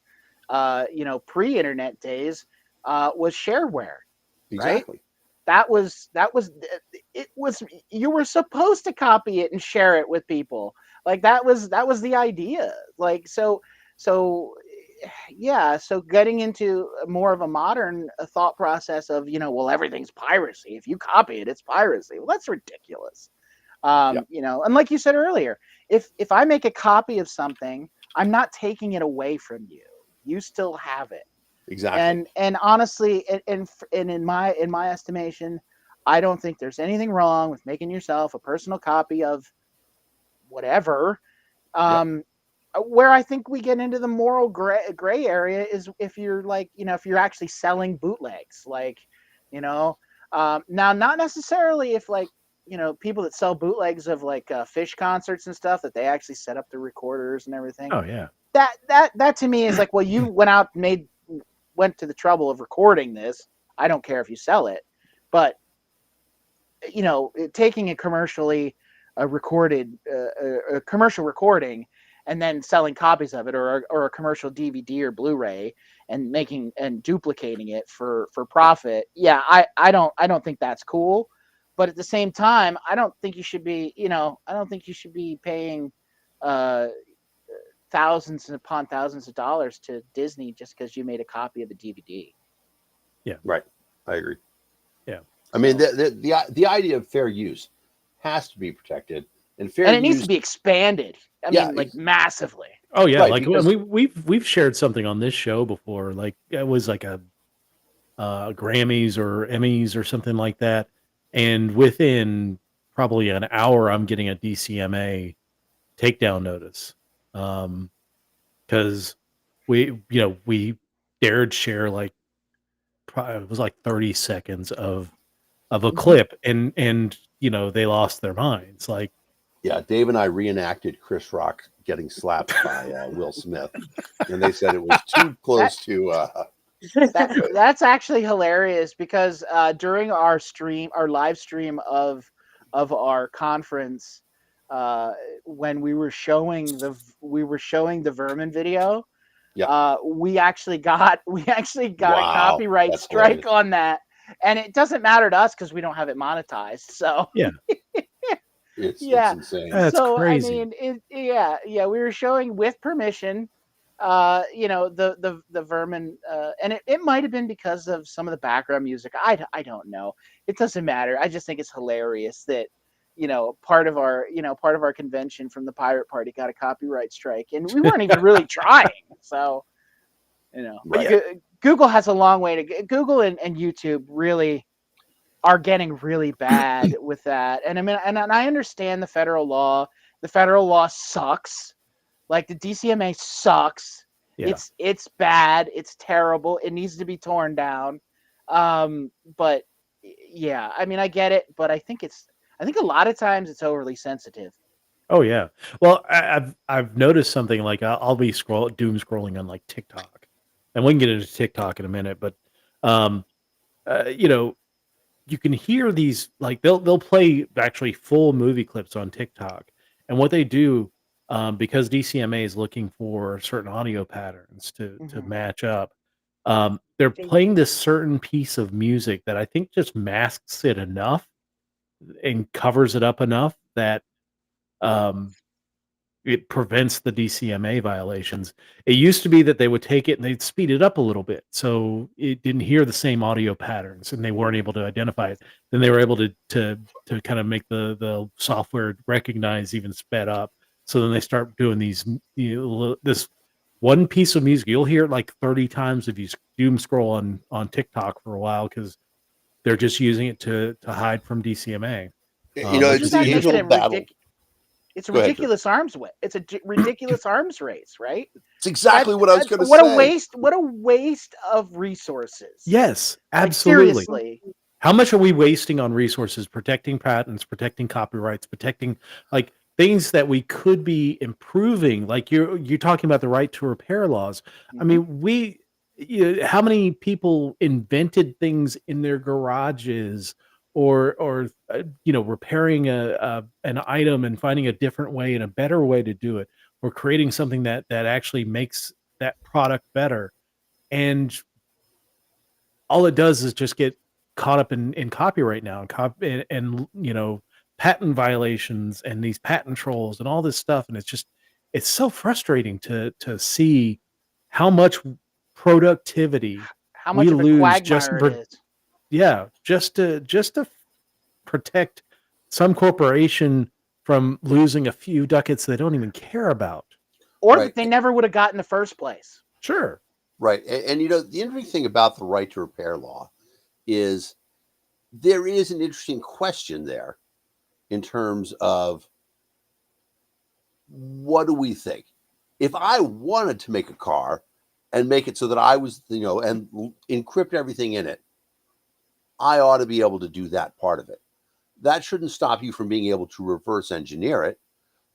you know, pre-internet days, was shareware. Exactly. Right? That was you were supposed to copy it and share it with people. Like that was the idea. Like so yeah, so getting into more of a modern thought process of, you know, well, everything's piracy. If you copy it, it's piracy. Well, that's ridiculous. You know, and like you said earlier, if I make a copy of something, I'm not taking it away from you. You still have it. Exactly. And honestly, and in my estimation, I don't think there's anything wrong with making yourself a personal copy of whatever. Where I think we get into the moral gray area is if you're like, you know, if you're actually selling bootlegs, like, you know, now not necessarily if like, you know, people that sell bootlegs of like Fish concerts and stuff, that they actually set up the recorders and everything. Oh yeah. That to me is like, well, you went to the trouble of recording this. I don't care if you sell it, but you know, taking a commercially recorded a commercial recording and then selling copies of it, or a commercial DVD or Blu-ray, and making and duplicating it for profit. Yeah, I don't think that's cool. But at the same time, I don't think you should be, you know, I don't think you should be paying thousands upon thousands of dollars to Disney just because you made a copy of a DVD. Yeah. Right. I agree. Yeah. I mean, the idea of fair use has to be protected, and it needs to be expanded. I mean, like massively. Oh yeah, right, like because we've shared something on this show before. Like it was like a Grammys or Emmys or something like that, and within probably an hour, I'm getting a DCMA takedown notice because we dared share like it was like 30 seconds of a Mhm. clip, and they lost their minds. Like, Yeah, Dave and I reenacted Chris Rock getting slapped by Will Smith, and they said it was too close to. That's actually hilarious because during our live stream of our conference, when we were showing the Vermin video, Yeah. we actually got a Wow, copyright that's strike hilarious. on that, and it doesn't matter to us because we don't have it monetized. So yeah, It's yeah, insane. that's so I crazy. mean, yeah, we were showing with permission, the Vermin, and it might have been because of some of the background music. I don't know. It doesn't matter. I just think it's hilarious that part of our convention from the Pirate Party got a copyright strike, and we weren't even really trying. So Right. Yeah. Google has a long way to Google and YouTube really are getting really bad with that. And I mean, and I understand the federal law. The federal law sucks. Like the DCMA sucks. Yeah. It's bad. It's terrible. It needs to be torn down. But yeah, I mean, I get it, but I think a lot of times it's overly sensitive. Oh yeah. Well, I've noticed something like I'll be doom scrolling on like TikTok, and we can get into TikTok in a minute, but um, you know, you can hear these like they'll play actually full movie clips on TikTok, and what they do, because DCMA is looking for certain audio patterns to Mhm. match up, they're playing this certain piece of music that I think just masks it enough and covers it up enough that um it prevents the DCMA violations. It used to be that they would take it and they'd speed it up a little bit, so it didn't hear the same audio patterns, and they weren't able to identify it. Then they were able to kind of make the software recognize even sped up. So then they start doing these, this one piece of music. You'll hear it like 30 times if you doom scroll on TikTok for a while because they're just using it to hide from DCMA, which It's Isn't is that the just age-old a battle. it's a Go ahead, Drew. ridiculous arms race. It's a ridiculous arms race, right? It's exactly what I was going to What say. a waste! What a waste of resources. Yes, Like absolutely. seriously. How much are we wasting on resources protecting patents, protecting copyrights, protecting like things that we could be improving? Like you're talking about the right to repair laws. I Mhm. mean, how many people invented things in their garages or repairing an item and finding a different way and a better way to do it, or creating something that actually makes that product better. And all it does is just get caught up in copyright now, and patent violations and these patent trolls and all this stuff, and it's so frustrating to see how much productivity How we much of a lose just quagmire it is. just to protect some corporation from losing a few ducats they don't even care about. Or Right. that they never would have got in the first place. Sure. Right. And the interesting thing about the right to repair law is there is an interesting question there in terms of what do we think? If I wanted to make a car and make it so that I was, and encrypt everything in it, I ought to be able to do that part of it. That shouldn't stop you from being able to reverse engineer it,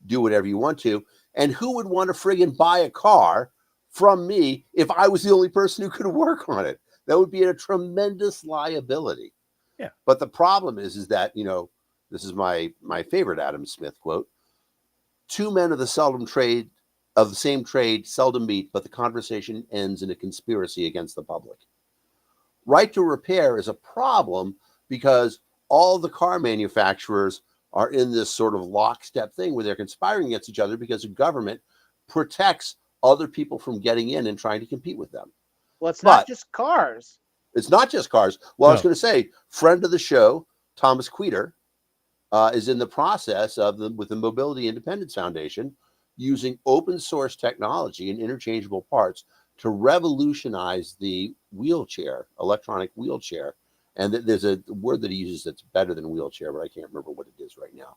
do whatever you want to. And who would want to friggin' buy a car from me if I was the only person who could work on it? That would be a tremendous liability. Yeah. But the problem is that, this is my favorite Adam Smith quote: two men of the same trade seldom meet, but the conversation ends in a conspiracy against the public. Right to repair is a problem because all the car manufacturers are in this sort of lockstep thing where they're conspiring against each other because the government protects other people from getting in and trying to compete with them. Well, it's not But just cars. it's not just cars. Well, I was No. going to say, friend of the show, Thomas Queter, is in the process with the Mobility Independence Foundation using open source technology and interchangeable parts to revolutionize the electronic wheelchair. And there's a word that he uses that's better than wheelchair, but I can't remember what it is right now.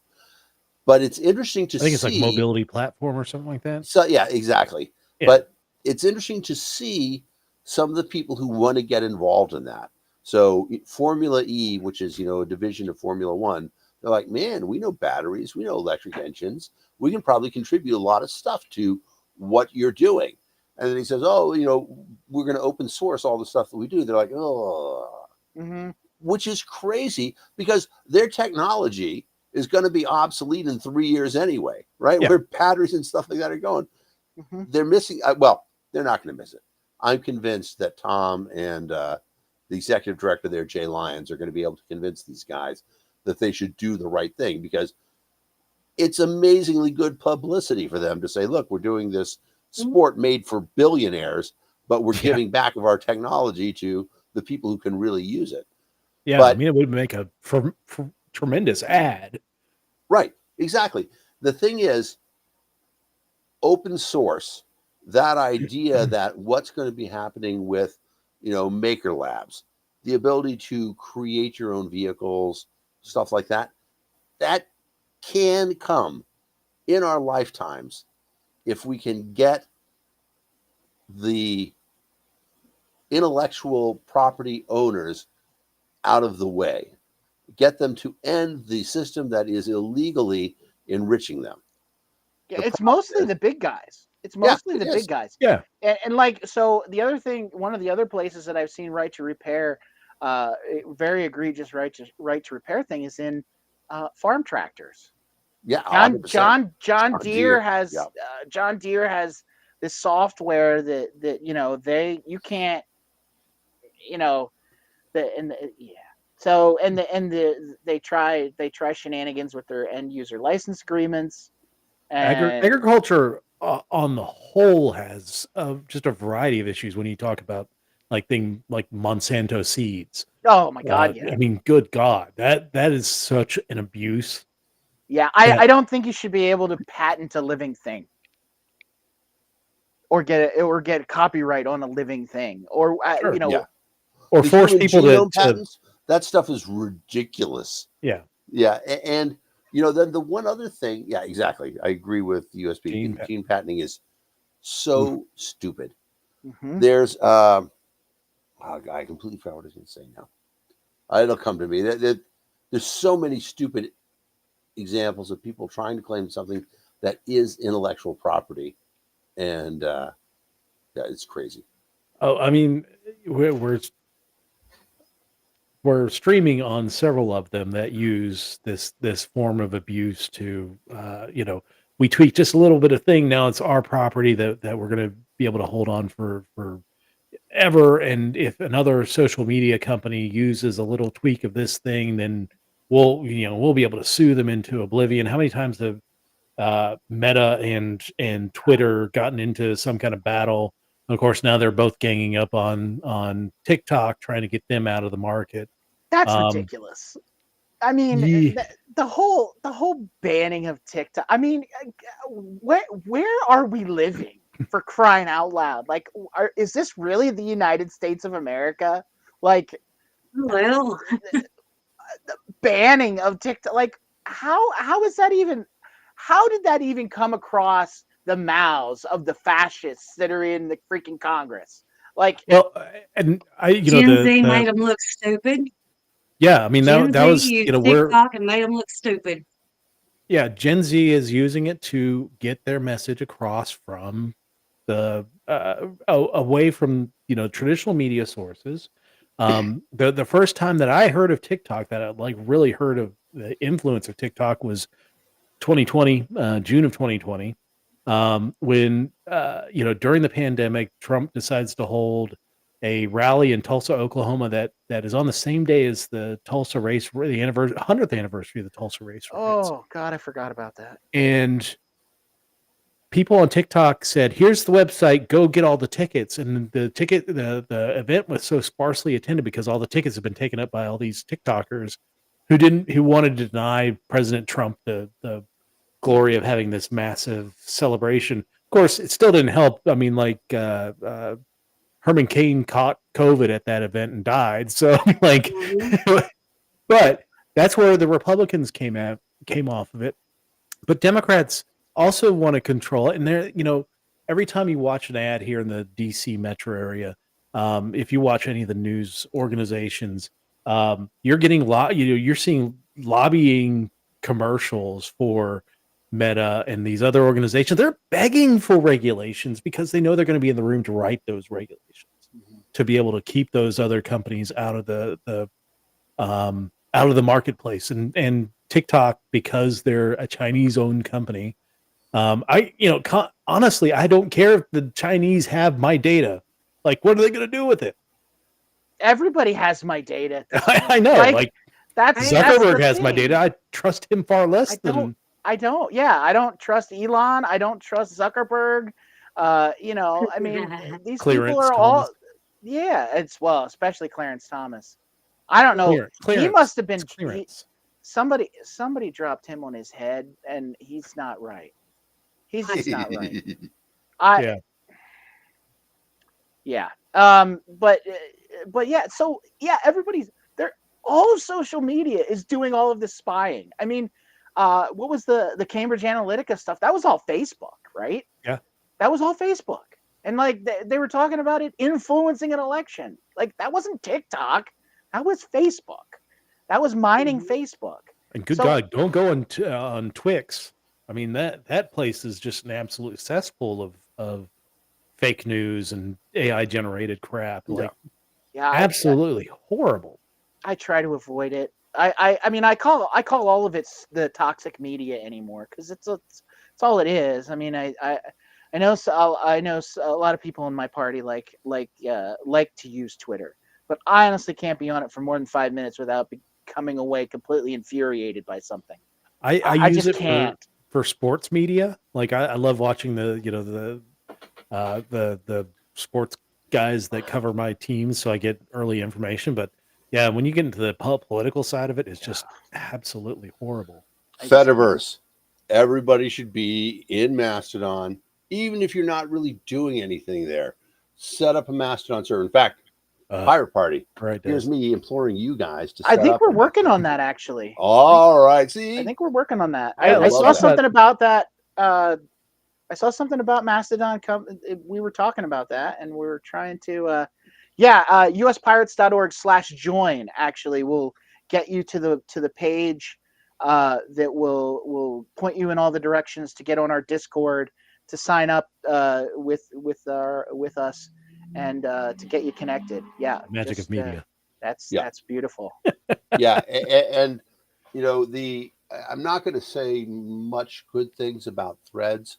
But it's interesting to see. I think it's like mobility platform or something like that. So yeah, exactly. Yeah. But it's interesting to see some of the people who want to get involved in that. So Formula E, which is, a division of Formula One, they're like, man, we know batteries, we know electric engines, we can probably contribute a lot of stuff to what you're doing. And then he says, oh, we're going to open source all the stuff that we do. They're like, oh, which is crazy because their technology is going to be obsolete in 3 years anyway, right? Yeah. Where batteries and stuff like that are going. They're missing. Well, they're not going to miss it. I'm convinced that Tom and the executive director there, Jay Lyons, are going to be able to convince these guys that they should do the right thing, because it's amazingly good publicity for them to say, look, we're doing this sport made for billionaires, but we're giving back of our technology to the people who can really use it. Yeah, But, I mean, it would make a tremendous ad. Right, exactly. The thing is, open source, that idea that what's going to be happening with, maker labs, the ability to create your own vehicles, stuff like that, that can come in our lifetimes if we can get the intellectual property owners out of the way, get them to end the system that is illegally enriching them. Yeah, it's mostly the big guys. It's mostly the big guys. Yeah. And like, so the other thing, one of the other places that I've seen right to repair, very egregious right to repair thing is in farm tractors. Yeah, John Deere has John Deere has this software that you can't, So they try shenanigans with their end user license agreements. And Agriculture on the whole has just a variety of issues when you talk about like Monsanto seeds. Oh my God! Yeah. I mean, good God, that is such an abuse. Yeah, I don't think you should be able to patent a living thing, or get copyright on a living thing, or or force people to patents. That stuff is ridiculous. Yeah. Yeah, and then the one other thing, yeah, exactly. I agree with the USB. Gene patenting is so stupid. There's I completely forgot what I was going to say now. It'll come to me. There's so many stupid examples of people trying to claim something that is intellectual property, and it's crazy. Oh, I mean, we're streaming on several of them that use this form of abuse to we tweak just a little bit of thing, now it's our property that we're going to be able to hold on for ever, and if another social media company uses a little tweak of this thing, then we'll be able to sue them into oblivion. How many times have Meta and Twitter gotten into some kind of battle? Of course, now they're both ganging up on TikTok, trying to get them out of the market. That's ridiculous. I mean, the whole banning of TikTok. I mean, where are we living, for crying out loud? Like, is this really the United States of America? Like, well, the banning of TikTok. Like, how is that even? How did that even come across the mouths of the fascists that are in the freaking Congress? Like, well, and Gen Z made them look stupid. Yeah, I mean that was TikTok and made them look stupid. Yeah, Gen Z is using it to get their message across from the away from traditional media sources. The first time that I heard of TikTok, that I really heard of the influence of TikTok, was 2020, June of 2020, when during the pandemic, Trump decides to hold a rally in Tulsa, Oklahoma, that is on the same day as the Tulsa race, the 100th anniversary of the Tulsa race. Oh God, I forgot about that. And people on TikTok said, "Here's the website. Go get all the tickets." And the event was so sparsely attended because all the tickets have been taken up by all these TikTokers who wanted to deny President Trump the glory of having this massive celebration. Of course, it still didn't help. I mean, Herman Cain caught COVID at that event and died. So but that's where the Republicans came off of it. But Democrats also want to control it. And they're, every time you watch an ad here in the DC metro area, if you watch any of the news organizations, you're getting you're seeing lobbying commercials for Meta and these other organizations. They're begging for regulations because they know they're going to be in the room to write those regulations to be able to keep those other companies out of the marketplace. And TikTok, because they're a Chinese-owned company, honestly, I don't care if the Chinese have my data. Like, what are they going to do with it? Everybody has my data. I know. Like that's Zuckerberg has thing. my data. I trust him far less than. I don't. Yeah, I don't trust Elon. I don't trust Zuckerberg. I mean, these people are all. Yeah, especially Clarence Thomas. I don't know. He must have been. Somebody dropped him on his head, and he's not right. He's just not right. Yeah. But yeah. So yeah, everybody's there. All of social media is doing all of this spying. I mean, what was the Cambridge Analytica stuff? That was all Facebook, right? Yeah. That was all Facebook. And like they were talking about it influencing an election. Like that wasn't TikTok. That was Facebook. That was mining Facebook. And God, don't go on Twix. I mean, that place is just an absolute cesspool of fake news and AI generated crap. Like, absolutely horrible. I try to avoid it. I mean, I call all of it the toxic media anymore because it's all it is. I mean, I know a lot of people in my party like to use Twitter, but I honestly can't be on it for more than 5 minutes without coming away completely infuriated by something. I use it for sports media. Like I love watching the sports guys that cover my teams, so I get early information. But yeah, when you get into the political side of it, it's just absolutely horrible. Fediverse. Everybody should be in Mastodon, even if you're not really doing anything there. Set up a Mastodon server. In fact, Pirate Party. Right. Here's me imploring you guys to. I think we're working on that actually. All right. See, I think we're working on that. I saw something about that. I saw something about Mastodon. We were talking about that, and we were trying to. uspirates.org/join actually will get you to the page that will point you in all the directions to get on our Discord, to sign up with us, and to get you connected. Yeah, magic of media. That's beautiful. Yeah, and I'm not going to say much good things about Threads,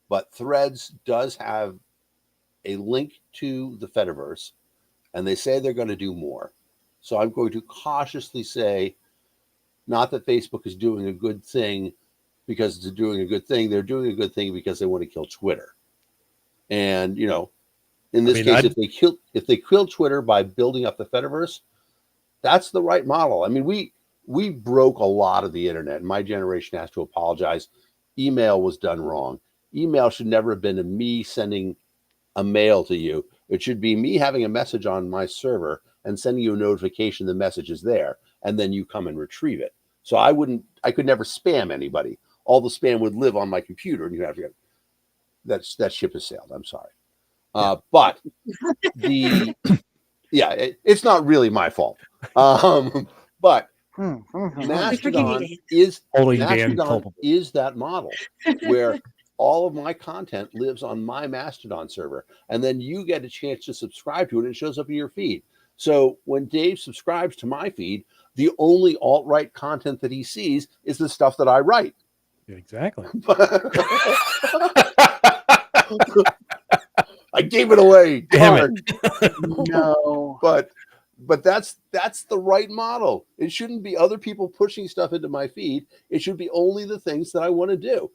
but Threads does have a link to the Fediverse, and they say they're going to do more. So I'm going to cautiously say, not that Facebook is doing a good thing because it's doing a good thing. They're doing a good thing because they want to kill Twitter. And, in this case, if they kill Twitter by building up the Fediverse, that's the right model. I mean, we broke a lot of the internet, and my generation has to apologize. Email was done wrong. Email should never have been me sending a mail to you. It should be me having a message on my server and sending you a notification the message is there, and then you come and retrieve it. So I could never spam anybody. All the spam would live on my computer, and you have to get that ship has sailed. I'm sorry. But it's not really my fault. But Mastodon is that model where all of my content lives on my Mastodon server, and then you get a chance to subscribe to it, and it shows up in your feed. So when Dave subscribes to my feed, the only alt-right content that he sees is the stuff that I write. Exactly. I gave it away. Damn it. No. But that's the right model. It shouldn't be other people pushing stuff into my feed. It should be only the things that I want to do.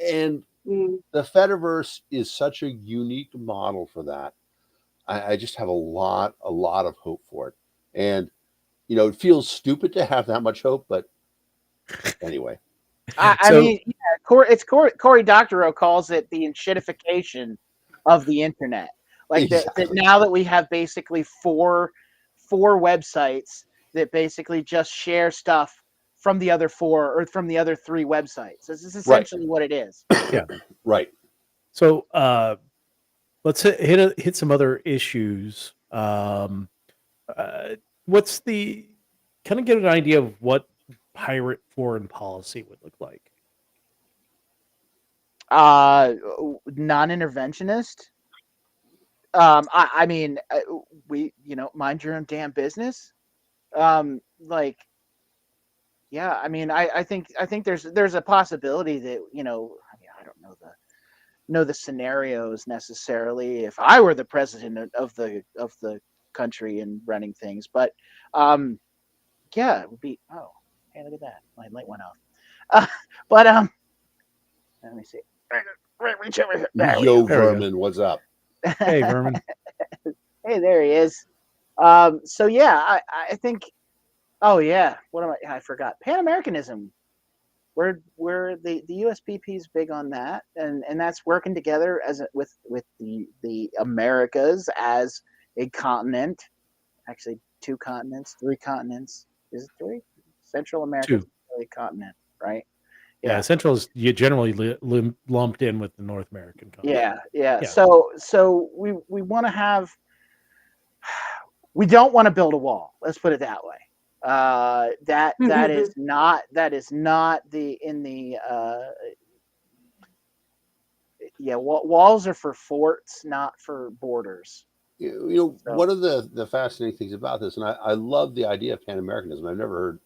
And the Fediverse is such a unique model for that. I just have a lot of hope for it. And, it feels stupid to have that much hope, but anyway. I mean, Cory Doctorow calls it the enshittification of the internet. Like that now that we have basically four websites that basically just share stuff from the other four or from the other three websites. This is essentially what it is. Yeah. Right. So let's hit some other issues Um, what's the kind of get an idea of what pirate foreign policy would look like? Non-interventionist. I mean, we, mind your own damn business. Like, yeah, I mean, I think there's a possibility that, I mean, I don't know the scenarios necessarily if I were the president of the country and running things, but yeah, it would be. Oh, hey, look at that, my light went off. But let me see. Reach over here. There we Yo, There we go. Vermin, what's up? go. Hey, Vermin. Hey, there he is. So yeah, I think. Oh yeah, what am I? I forgot. Pan Americanism. We're the USPP is big on that, and that's working together with the Americas as a continent. Actually, two continents, three continents. Is it three? Central America is Two. really a continent, right? Yeah, Yeah. Central is generally lumped in with the North American continent. Yeah. Yeah. So we want to have. We don't want to build a wall. Let's put it that way. That is not the in the yeah, walls are for forts, not for borders. So, One of the fascinating things about this, and I love the idea of Pan Americanism. I've never heard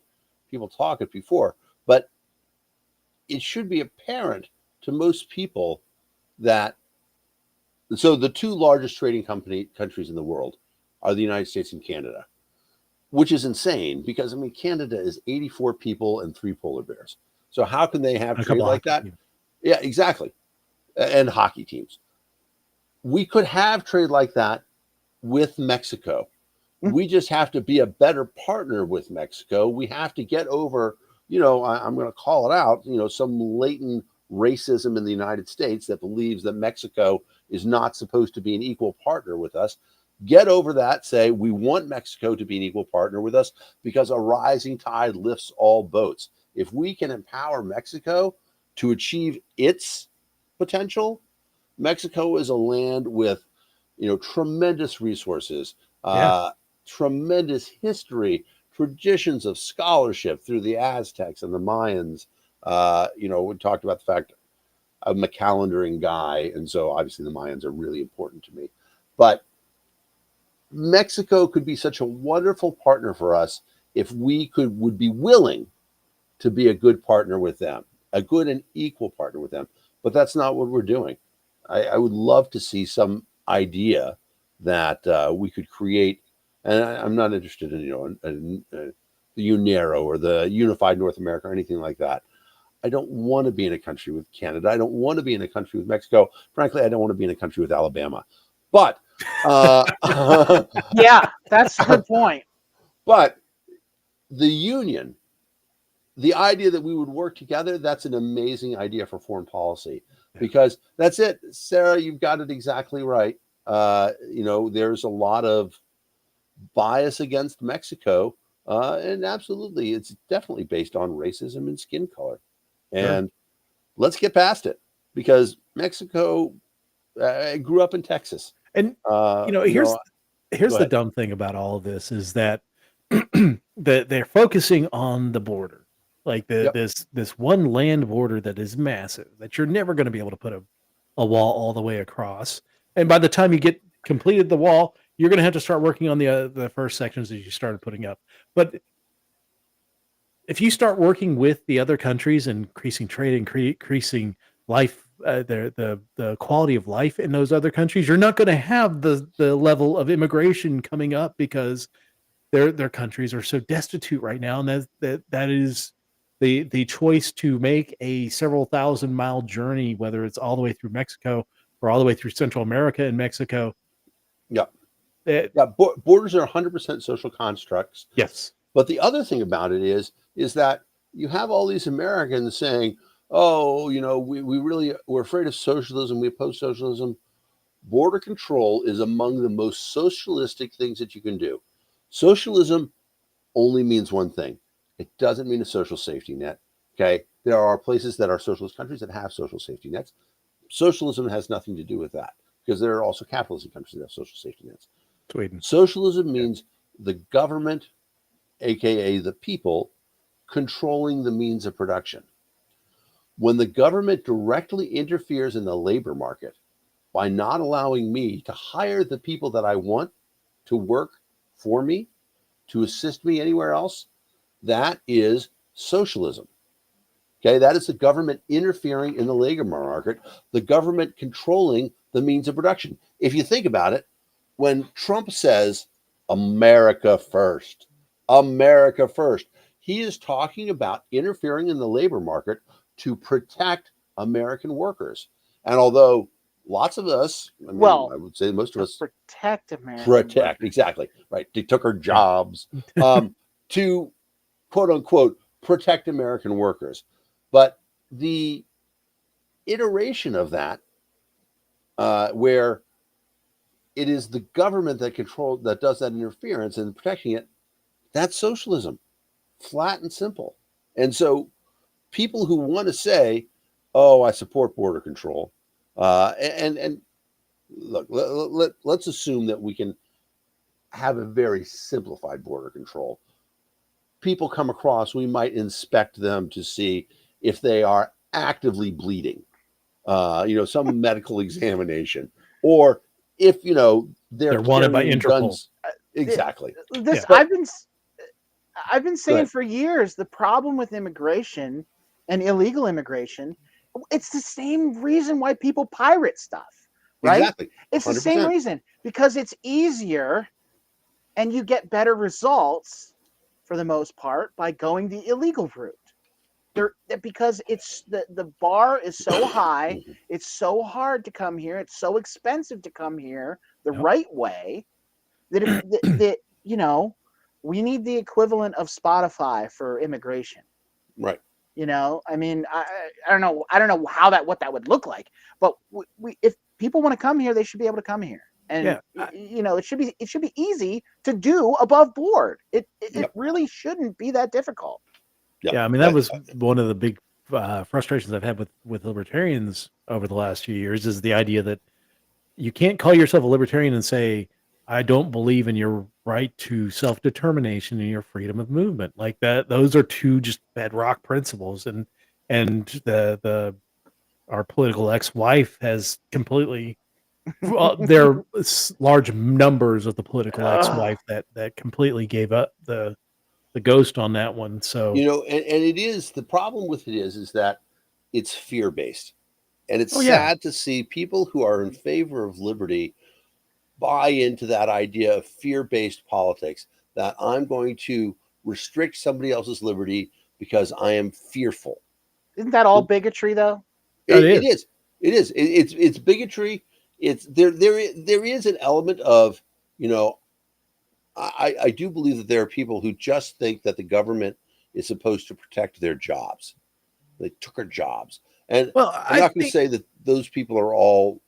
people talk it before, but it should be apparent to most people that so the two largest trading countries in the world are the United States and Canada, which is insane because I mean Canada is 84 people and 3 polar bears. So how can they have A trade couple like hockey that? teams. Yeah, exactly. And hockey teams. We could have trade like that with Mexico. We just have to be a better partner with Mexico. We have to get over, I'm going to call it out, some latent racism in the United States that believes that Mexico is not supposed to be an equal partner with us. Get over that. Say we want Mexico to be an equal partner with us because a rising tide lifts all boats. If we can empower Mexico to achieve its potential, Mexico is a land with, tremendous resources, Yeah. tremendous history, traditions of scholarship through the Aztecs and the Mayans. We talked about the fact I'm a calendaring guy, and so obviously the Mayans are really important to me. But Mexico could be such a wonderful partner for us if we would be willing to be a good partner with them, a good and equal partner with them. But that's not what we're doing. I would love to see some idea that we could create. And I'm not interested in the UNERO or the Unified North America or anything like that. I don't want to be in a country with Canada. I don't want to be in a country with Mexico. Frankly, I don't want to be in a country with Alabama. But yeah, that's a good point. But the union, the idea that we would work together, that's an amazing idea for foreign policy because that's it. Sarah, you've got it exactly right. There's a lot of bias against Mexico. And absolutely, it's definitely based on racism and skin color. And let's get past it because Mexico grew up in Texas. And here's the dumb thing about all of this is that that they're focusing on the border, like this one land border that is massive that you're never going to be able to put a wall all the way across. And by the time you get completed the wall, you're going to have to start working on the first sections that you started putting up. But if you start working with the other countries and increasing trade and increasing life, the quality of life in those other countries, you're not going to have the level of immigration coming up because their countries are so destitute right now, and that is the choice to make a several 1,000-mile journey, whether it's all the way through Mexico or all the way through Central America and Mexico. Yeah. Borders are 100% social constructs. Yes. But the other thing about it is that you have all these Americans saying, oh, we're afraid of socialism. We oppose socialism. Border control is among the most socialistic things that you can do. Socialism only means one thing. It doesn't mean a social safety net. Okay. There are places that are socialist countries that have social safety nets. Socialism has nothing to do with that because there are also capitalist countries that have social safety nets. Sweden. Socialism means the government, aka the people, controlling the means of production. When the government directly interferes in the labor market by not allowing me to hire the people that I want to work for me, to assist me anywhere else, that is socialism. Okay, that is the government interfering in the labor market, the government controlling the means of production. If you think about it, when Trump says America first, America first, he is talking about interfering in the labor market to protect American workers. And although lots of us, I mean, Well, I would say most of to us protect American protect, workers. exactly, right? They took our Yeah. jobs to quote unquote protect American workers. But the iteration of that, where it is the government that does that interference and protecting it, that's socialism, flat and simple. And so people who want to say, "Oh, I support border control," and look, let's assume that we can have a very simplified border control. People come across, we might inspect them to see if they are actively bleeding, some medical examination, or if they're They're wanted by carrying Interpol. guns. Exactly. This Yeah. I've been Go saying ahead. for years. The problem with immigration and illegal immigration, it's the same reason why people pirate stuff, right? Exactly. It's the same 100%. reason, because it's easier and you get better results for the most part by going the illegal route. Because it's the bar is so high, it's so hard to come here, it's so expensive to come here the Yep. right way, that if that we need the equivalent of Spotify for immigration. Right. I mean, I don't know what that would look like, but if people want to come here, they should be able to come here, and Yeah. it should be easy to do above board. It Yep. really shouldn't be that difficult. Yep. Yeah, I mean that was one of the big frustrations I've had with libertarians over the last few years is the idea that you can't call yourself a libertarian and say I don't believe in your right to self-determination and your freedom of movement. Like that, those are two just bedrock principles, and the our political ex-wife has completely there are large numbers of the political ex-wife that completely gave up the ghost on that one. So And it is, the problem with it is that it's fear based. And it's oh yeah, sad to see people who are in favor of liberty buy into that idea of fear based politics, that I'm going to restrict somebody else's liberty because I am fearful. Isn't that all bigotry, though? it It is. is. It is. It's bigotry. It's there is an element of, I do believe that there are people who just think that the government is supposed to protect their jobs. They took our jobs. And Well, I'm I not going to think say that those people are all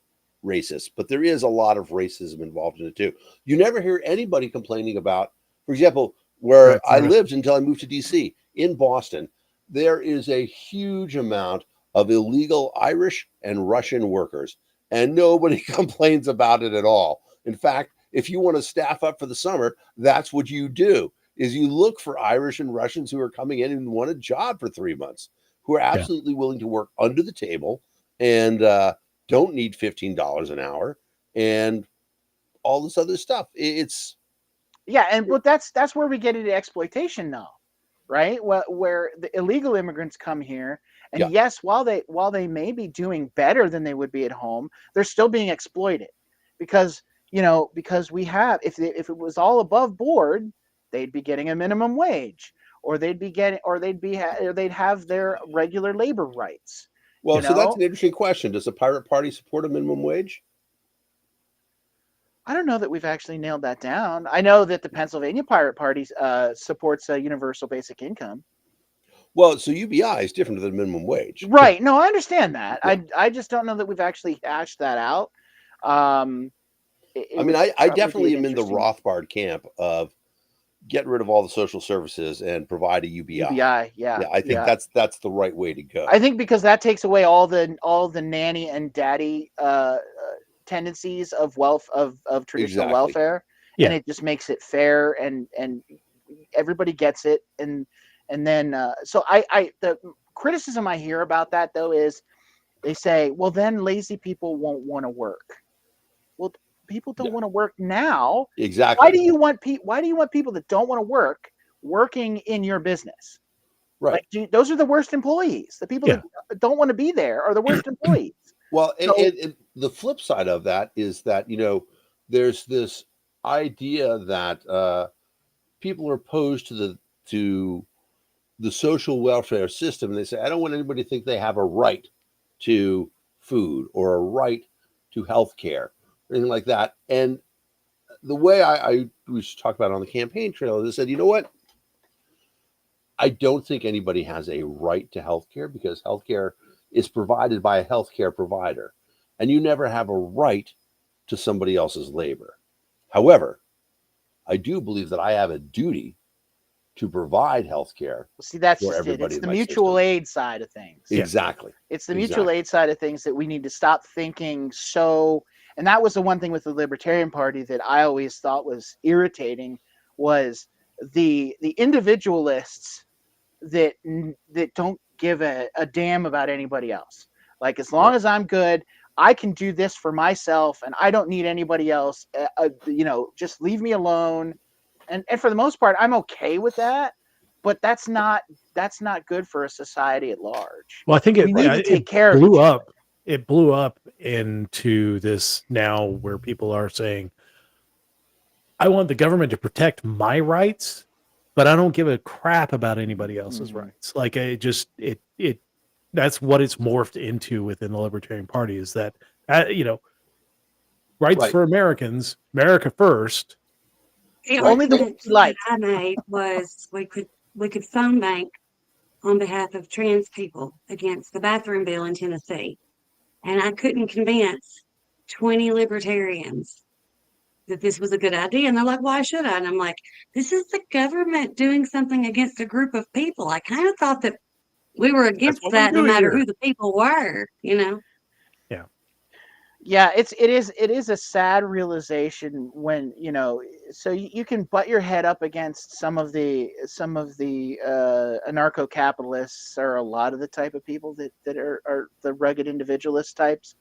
racist, but there is a lot of racism involved in it too. You never hear anybody complaining about, for example, where I right. lived until I moved to DC in Boston, there is a huge amount of illegal Irish and Russian workers, and nobody complains about it at all. In fact, if you want to staff up for the summer, that's what you do, is you look for Irish and Russians who are coming in and want a job for 3 months, who are Yeah. absolutely willing to work under the table and don't need $15 an hour and all this other stuff. But that's where we get into exploitation now, right? Where the illegal immigrants come here, and Yeah. yes, while they may be doing better than they would be at home, they're still being exploited, because we have, if it was all above board, they'd be getting a minimum wage, or they'd have their regular labor rights. Well, so that's an interesting question. Does the Pirate Party support a minimum wage? I don't know that we've actually nailed that down. I know that the Pennsylvania Pirate Party supports a universal basic income. Well, so UBI is different than minimum wage. Right. No, I understand that. Yeah. I just don't know that we've actually hashed that out. I definitely am in the interesting- Rothbard camp of get rid of all the social services and provide a UBI. UBI, yeah. I think that's the right way to go. I think because that takes away all the nanny and daddy tendencies of traditional welfare, Yeah. and it just makes it fair, and everybody gets it. And then so I the criticism I hear about that though is they say, well, then lazy people won't want to work. Well, people don't Yeah. want to work now. Exactly. Why do you want people that don't want to work working in your business? Right. Like, those are the worst employees. The people Yeah. that don't want to be there are the worst employees. Well, So- and the flip side of that is that, there's this idea that people are opposed to the social welfare system. And they say, I don't want anybody to think they have a right to food or a right to health care, or anything like that. And the way I was talking about on the campaign trail, they said, you know what? I don't think anybody has a right to health care because health care is provided by a healthcare provider. And you never have a right to somebody else's labor. However, I do believe that I have a duty to provide health care see, that's for just it. everybody It's in the my mutual system. aid side of things. Exactly. It's the mutual Exactly. aid side of things that we need to stop thinking so. And that was the one thing with the Libertarian Party that I always thought was irritating, was the individualists that don't give a damn about anybody else. Like, as long Right. as I'm good, I can do this for myself, and I don't need anybody else. Just leave me alone. And for the most part, I'm okay with that. But that's not good for a society at large. Well, I think We need to take care of blew each other. up. It blew up into this now where people are saying, I want the government to protect my rights, but I don't give a crap about anybody else's Mhm. rights. Like, it that's what it's morphed into within the Libertarian Party, is that, rights Right. for Americans, America first. The Right. Only the ones argument we like. that I made was we could phone bank on behalf of trans people against the bathroom bill in Tennessee. And I couldn't convince 20 libertarians that this was a good idea. And they're like, why should I? And I'm like, this is the government doing something against a group of people. I kind of thought that we were against what we that no do matter here. who the people were, you know? Yeah, it is a sad realization when, so you can butt your head up against some of the anarcho-capitalists, or a lot of the type of people that are the rugged individualist types,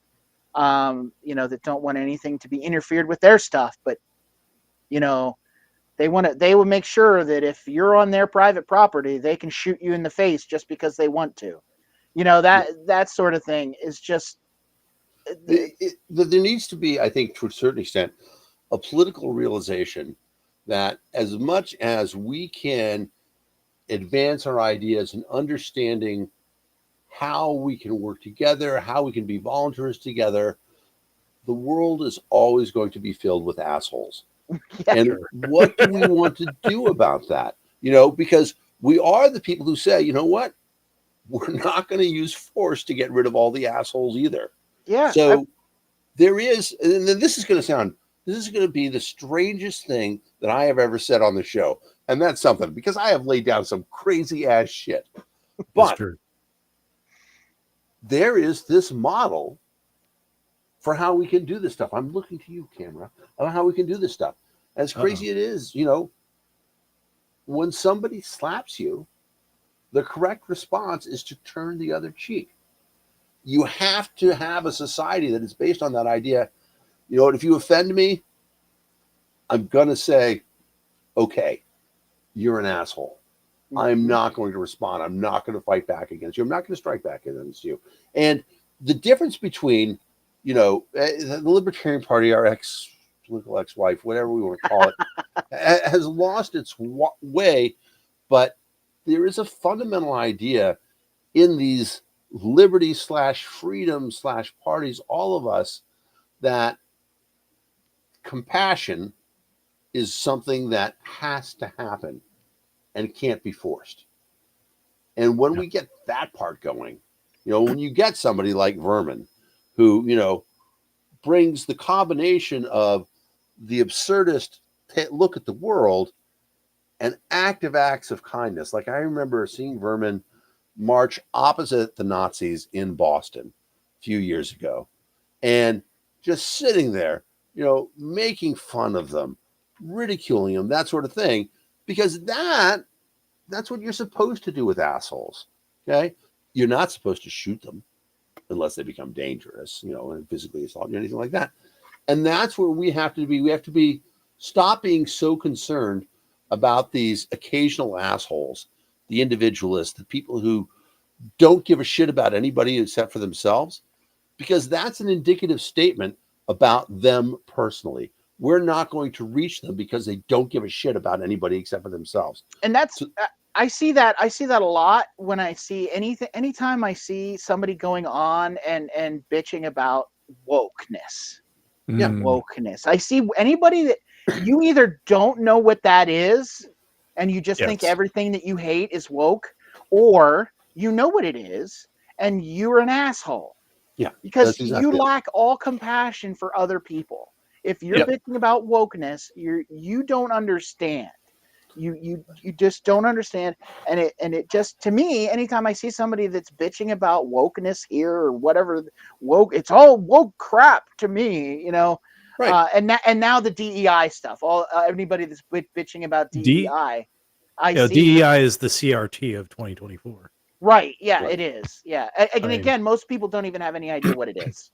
that don't want anything to be interfered with their stuff. But they will make sure that if you're on their private property, they can shoot you in the face just because they want to. That sort of thing is just. There needs to be, I think, to a certain extent, a political realization that as much as we can advance our ideas and understanding how we can work together, how we can be volunteers together, the world is always going to be filled with assholes. Yeah. And what do we want to do about that? Because we are the people who say, you know what? We're not going to use force to get rid of all the assholes either. Yeah. So there is, and then this is going to be the strangest thing that I have ever said on the show. And that's something, because I have laid down some crazy ass shit. But there is this model for how we can do this stuff. I'm looking to you, camera, on how we can do this stuff. As crazy it is, when somebody slaps you, the correct response is to turn the other cheek. You have to have a society that is based on that idea. You know what? If you offend me, I'm going to say, okay, you're an asshole. I'm not going to respond. I'm not going to fight back against you. I'm not going to strike back against you. And the difference between, the Libertarian Party, our political ex-wife, whatever we want to call it, has lost its way. But there is a fundamental idea in these liberty/freedom/ parties, all of us, that compassion is something that has to happen and can't be forced. And when we get that part going, when you get somebody like Vermin, who, brings the combination of the absurdist look at the world and active acts of kindness. Like, I remember seeing Vermin march opposite the Nazis in Boston a few years ago, and just sitting there, making fun of them, ridiculing them, that sort of thing, because that's what you're supposed to do with assholes. Okay, you're not supposed to shoot them unless they become dangerous, and physically assault you, anything like that. And that's where we have to be. We have to be stop being so concerned about these occasional assholes, the individualists, the people who don't give a shit about anybody except for themselves, because that's an indicative statement about them personally. We're not going to reach them because they don't give a shit about anybody except for themselves. And that's I see that a lot when I see anytime I see somebody going on and bitching about wokeness. Yeah. Wokeness. I see anybody that you either don't know what that is and you just think Yes. everything that you hate is woke, or you know what it is and you're an asshole. Yeah. Because that's exactly you it. lack all compassion for other people. If you're Yep. bitching about wokeness, you don't understand. You just don't understand. And it just, to me, anytime I see somebody that's bitching about wokeness here or whatever, woke, it's all woke crap to me, Right. and now the DEI stuff, anybody that's bitching about DEI, I see. DEI is the CRT of 2024. Right. Yeah, Right. it is. Yeah. And I mean- again, most people don't even have any idea what it is.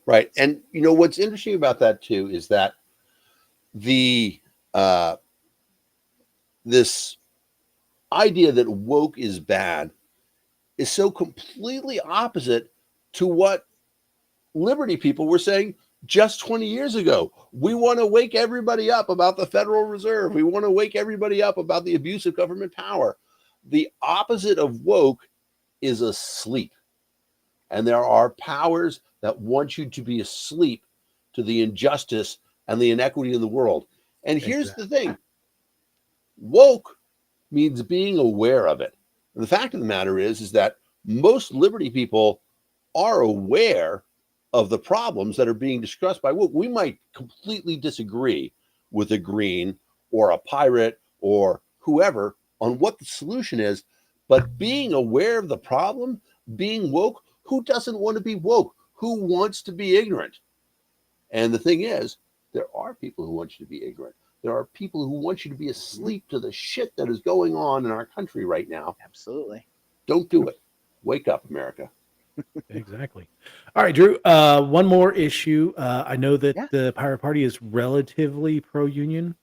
Right. And what's interesting about that too is that the this idea that woke is bad is so completely opposite to what liberty people were saying just 20 years ago. We want to wake everybody up about the Federal Reserve. We want to wake everybody up about the abuse of government power. The opposite of woke is asleep. And there are powers that want you to be asleep to the injustice and the inequity in the world. And here's the thing. Woke means being aware of it. And the fact of the matter is that most liberty people are aware of the problems that are being discussed by woke. We might completely disagree with a green or a pirate or whoever on what the solution is, but being aware of the problem, being woke, who doesn't want to be woke? Who wants to be ignorant? And the thing is, there are people who want you to be ignorant. There are people who want you to be asleep to the shit that is going on in our country right now. Absolutely. Don't do it. Wake up, America. Exactly. All right, Drew. One more issue. I know that Yeah. the Pirate Party is relatively pro-union.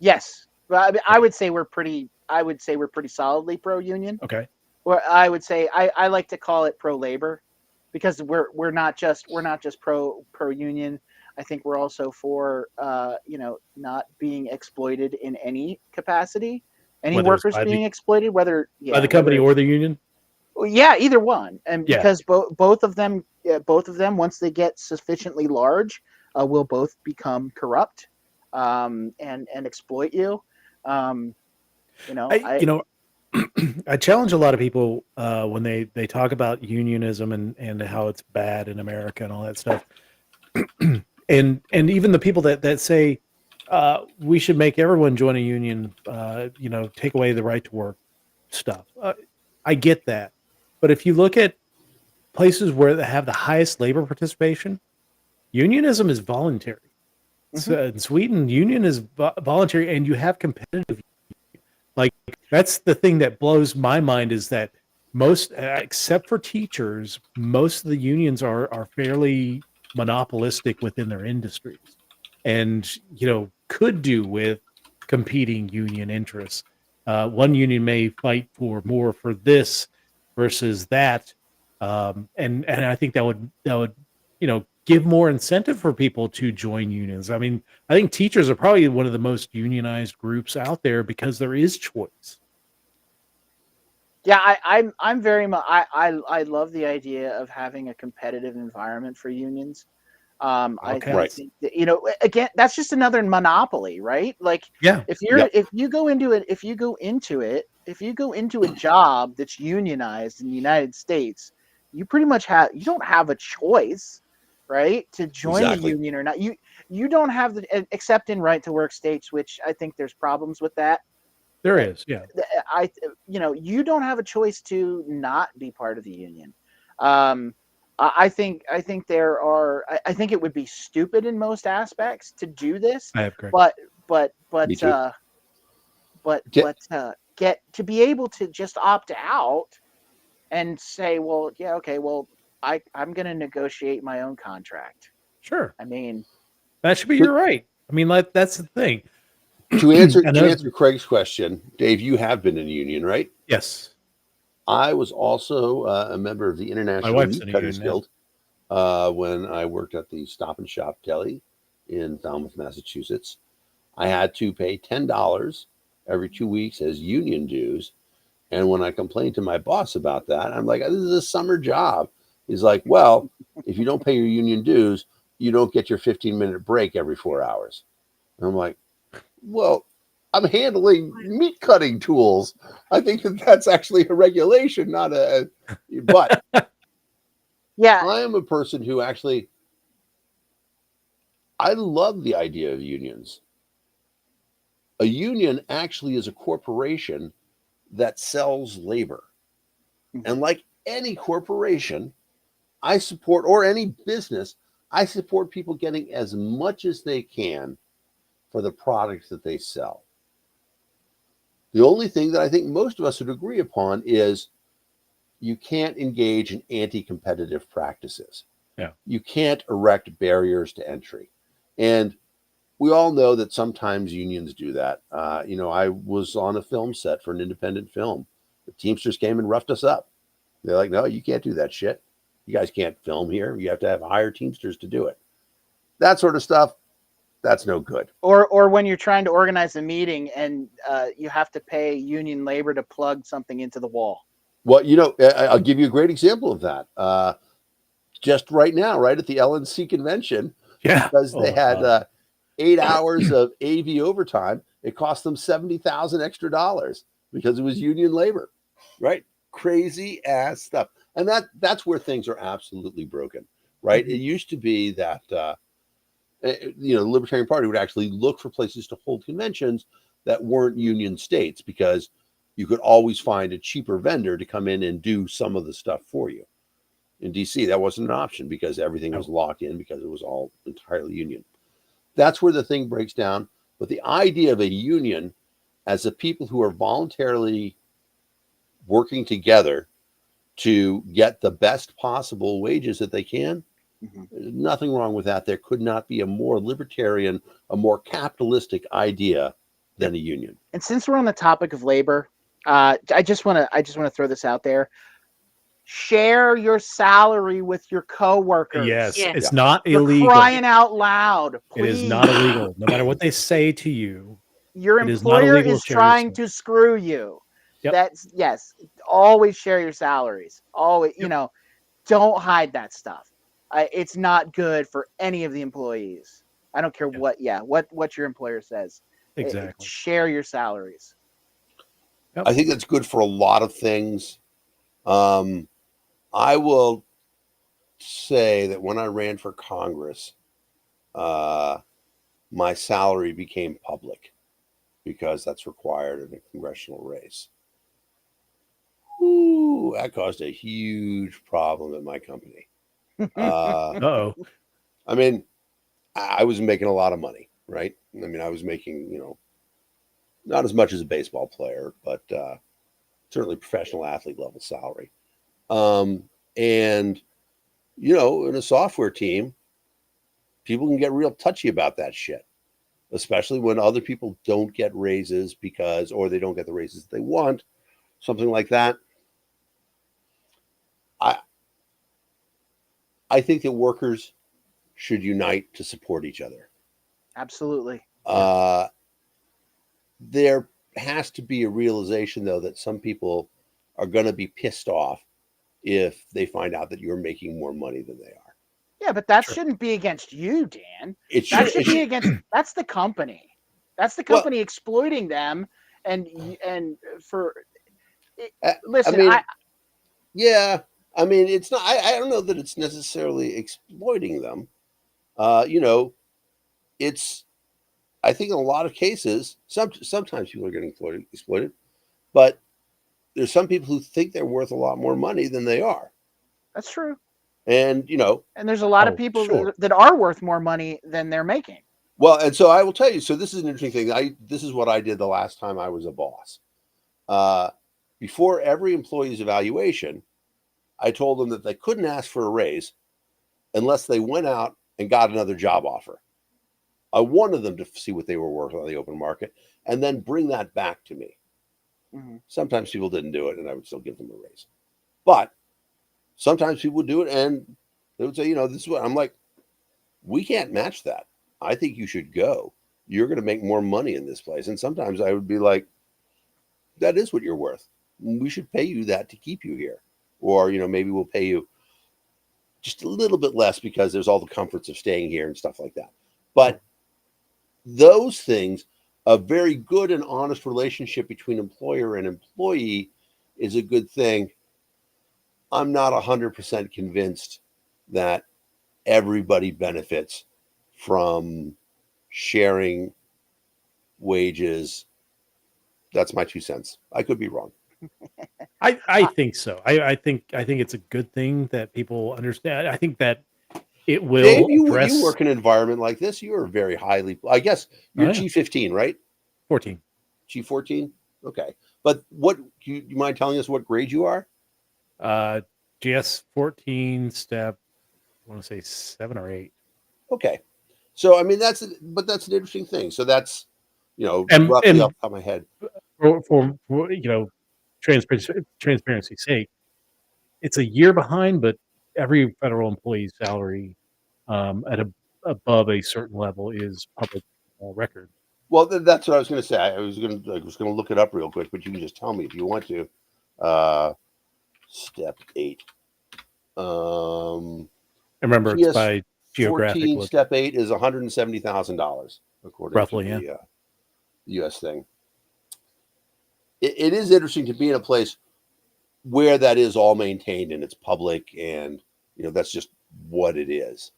Yes. Well, I would say we're pretty solidly pro-union. Okay. Or I would say I like to call it pro-labor, because we're not just pro-union. I think we're also for not being exploited in any capacity. Any Whether it's workers by being exploited, whether by the company or the union. yeah, either one. And Yeah. because both of them, once they get sufficiently large, will both become corrupt, and exploit you. I challenge a lot of people when they talk about unionism and how it's bad in America and all that stuff, and even the people that say we should make everyone join a union, take away the right to work stuff. I get that, but if you look at places where they have the highest labor participation, unionism is voluntary. So in Sweden, union is voluntary, and you have competitive. Like, that's the thing that blows my mind, is that most, except for teachers, most of the unions are fairly monopolistic within their industries, and could do with competing union interests. One union may fight for more for this versus that, and I think that would give more incentive for people to join unions. I mean, I think teachers are probably one of the most unionized groups out there because there is choice. Yeah, I'm very much, I love the idea of having a competitive environment for unions. I Okay. think that, again, that's just another monopoly, right? Like, Yeah. if you go into a job that's unionized in the United States, you don't have a choice, right, to join Exactly. the union or not. You don't have except in right to work states, which I think there's problems with that. There is, yeah. You don't have a choice to not be part of the union. I think there are. I think it would be stupid in most aspects to do this, I have correct. but Me too. get to be able to just opt out and say, well, yeah, okay, well, I'm going to negotiate my own contract. Sure. I mean, That should be your right. I mean, like, that's the thing. To answer I to know- answer Craig's question, Dave, you have been in a union, right? Yes. I was also a member of the My International wife's Meat in a Cutters union now. Guild when I worked at the Stop and Shop Deli in Falmouth, Massachusetts. I had to pay $10 every 2 weeks as union dues. And when I complained to my boss about that, I'm like, this is a summer job. He's like, well, if you don't pay your union dues, you don't get your 15-minute break every 4 hours. And I'm like, well, I'm handling meat cutting tools. I think that's actually a regulation, not a. But yeah, I am a person who actually, I love the idea of unions. A union actually is a corporation that sells labor. And like any corporation, I support, or any business, I support people getting as much as they can for the products that they sell. The only thing that I think most of us would agree upon is you can't engage in anti-competitive practices. Yeah. You can't erect barriers to entry. And we all know that sometimes unions do that. I was on a film set for an independent film. The Teamsters came and roughed us up. They're like, no, you can't do that shit. You guys can't film here. You have to have hire Teamsters to do it. That sort of stuff, that's no good. or when you're trying to organize a meeting and you have to pay union labor to plug something into the wall. Well, I'll give you a great example of that. Just right now, right at the LNC convention, Yeah. because Oh they my had God. 8 hours of AV overtime, it cost them $70,000 extra because it was union labor, right? Crazy ass stuff. And that's where things are absolutely broken, right? Mhm. It used to be that the Libertarian Party would actually look for places to hold conventions that weren't union states, because you could always find a cheaper vendor to come in and do some of the stuff for you. In DC, that wasn't an option because everything was locked in because it was all entirely union. That's where the thing breaks down. But the idea of a union as the people who are voluntarily working together to get the best possible wages that they can, there's nothing wrong with that. There could not be a more libertarian, a more capitalistic idea than a union. And since we're on the topic of labor, I just want to throw this out there. Share your salary with your coworkers. Yes. Yeah. It's not For illegal. crying out loud, It is please. not illegal. No matter what they say to you, Your it is not employer illegal is to share your trying salary. to screw you. Yep. That's yes. Always share your salaries. Always, Yep. don't hide that stuff. It's not good for any of the employees. I don't care what your employer says. Exactly. Share your salaries. I think that's good for a lot of things. I will say that when I ran for Congress, my salary became public because that's required in a congressional race. Ooh, that caused a huge problem at my company. Uh-oh. I mean, I was making a lot of money, right? I mean, I was making, not as much as a baseball player, but certainly professional athlete level salary. And, in a software team, people can get real touchy about that shit, especially when other people don't get raises or they don't get the raises they want, something like that. I think that workers should unite to support each other. Absolutely. There has to be a realization, though, that some people are going to be pissed off if they find out that you're making more money than they are. Yeah, but that shouldn't be against you, Dan. That should be against. That's the company. That's the company exploiting them, and for. Listen, I mean, it's not. I don't know that it's necessarily exploiting them. It's. I think in a lot of cases, sometimes people are getting exploited, but there's some people who think they're worth a lot more money than they are. That's true. And And there's a lot of Oh, people sure. that are worth more money than they're making. well, and so I will tell you. So this is an interesting thing. This is what I did the last time I was a boss. Uh, before every employee's evaluation, I told them that they couldn't ask for a raise unless they went out and got another job offer. I wanted them to see what they were worth on the open market and then bring that back to me. Mhm. Sometimes people didn't do it, and I would still give them a raise. But sometimes people would do it, and they would say, this is what I'm like. We can't match that. I think you should go. You're going to make more money in this place. And sometimes I would be like, that is what you're worth. We should pay you that to keep you here. Or, maybe we'll pay you just a little bit less because there's all the comforts of staying here and stuff like that. But those things, a very good and honest relationship between employer and employee is a good thing. I'm not 100% convinced that everybody benefits from sharing wages. That's my 2 cents. I could be wrong. I think so. I think it's a good thing that people understand. I think that it Dave, will you address work in an environment like this. You are very highly, I guess you're oh, yeah, G15, right? 14. G14? Okay. But what, you mind telling us what grade you are? GS 14 step, I want to say 7 or 8. Okay. So, I mean, that's an interesting thing. So that's, roughly off And the top of my head. for transparency's sake, it's a year behind, but every federal employee's salary at above a certain level is public record. Well, that's what I was going to say. I was going to look it up real quick, but you can just tell me if you want to. Step 8. And remember, it's GS by geographic 14 step 8 is $170,000 according roughly, to yeah. the U.S. thing. It is interesting to be in a place where that is all maintained and it's public, and that's just what it is.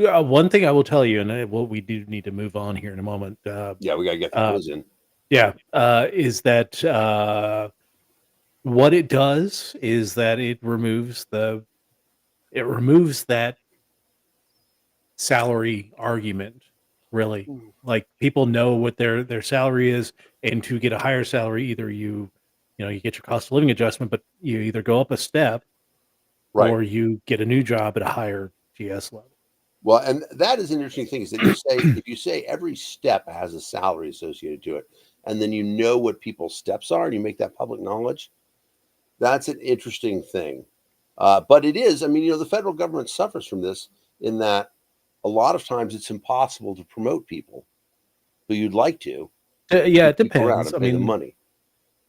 One thing I will tell you, and what we do need to move on here in a moment. Yeah, we got to get the quiz in. Yeah, is that what it does is that it removes that salary argument. Really, Mhm. like people know what their salary is, and to get a higher salary, either you get your cost of living adjustment, but you either go up a step Right. or you get a new job at a higher GS level. Well, and that is an interesting thing, is that if you say every step has a salary associated to it, and then what people's steps are, and you make that public knowledge, that's an interesting thing. But it is, I mean, the federal government suffers from this in that a lot of times it's impossible to promote people who you'd like to Yeah, it keep around depends. and I pay them mean, money.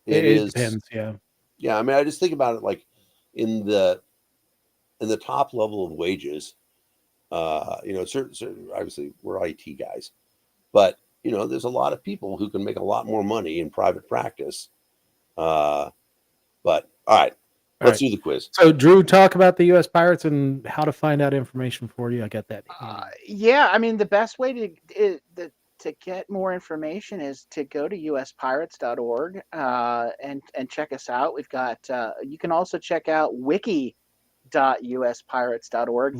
it, It it is, depends. Yeah. yeah. I mean, I just think about it like in the top level of wages. Certain obviously we're IT guys, but there's a lot of people who can make a lot more money in private practice. But all right, All let's right. do the quiz. So, Drew, talk about the U.S. Pirates and how to find out information for you. I got that handy. Yeah, I mean, the best way to get more information is to go to uspirates.org and check us out. We've got you can also check out wiki.uspirates.org.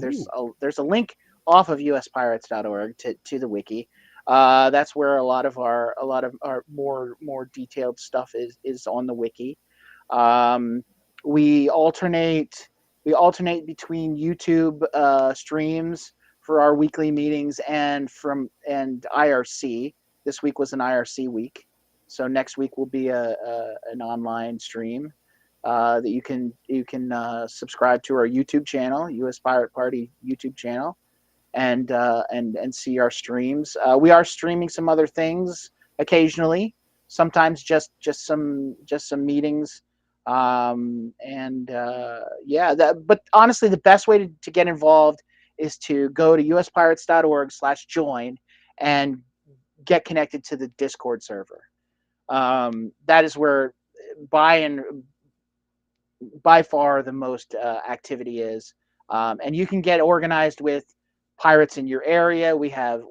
There's a link off of uspirates.org to the wiki. That's where a lot of our more detailed stuff is on the wiki. Um, we alternate between YouTube streams for our weekly meetings and IRC. This week was an IRC week, so next week will be an online stream that you can subscribe to our YouTube channel, U.S. Pirate Party YouTube channel, and see our streams. We are streaming some other things occasionally. Sometimes just some meetings, but honestly, the best way to get involved is to go to uspirates.org/join and get connected to the Discord server. That is where by far the most activity is, and you can get organized with pirates in your area. We have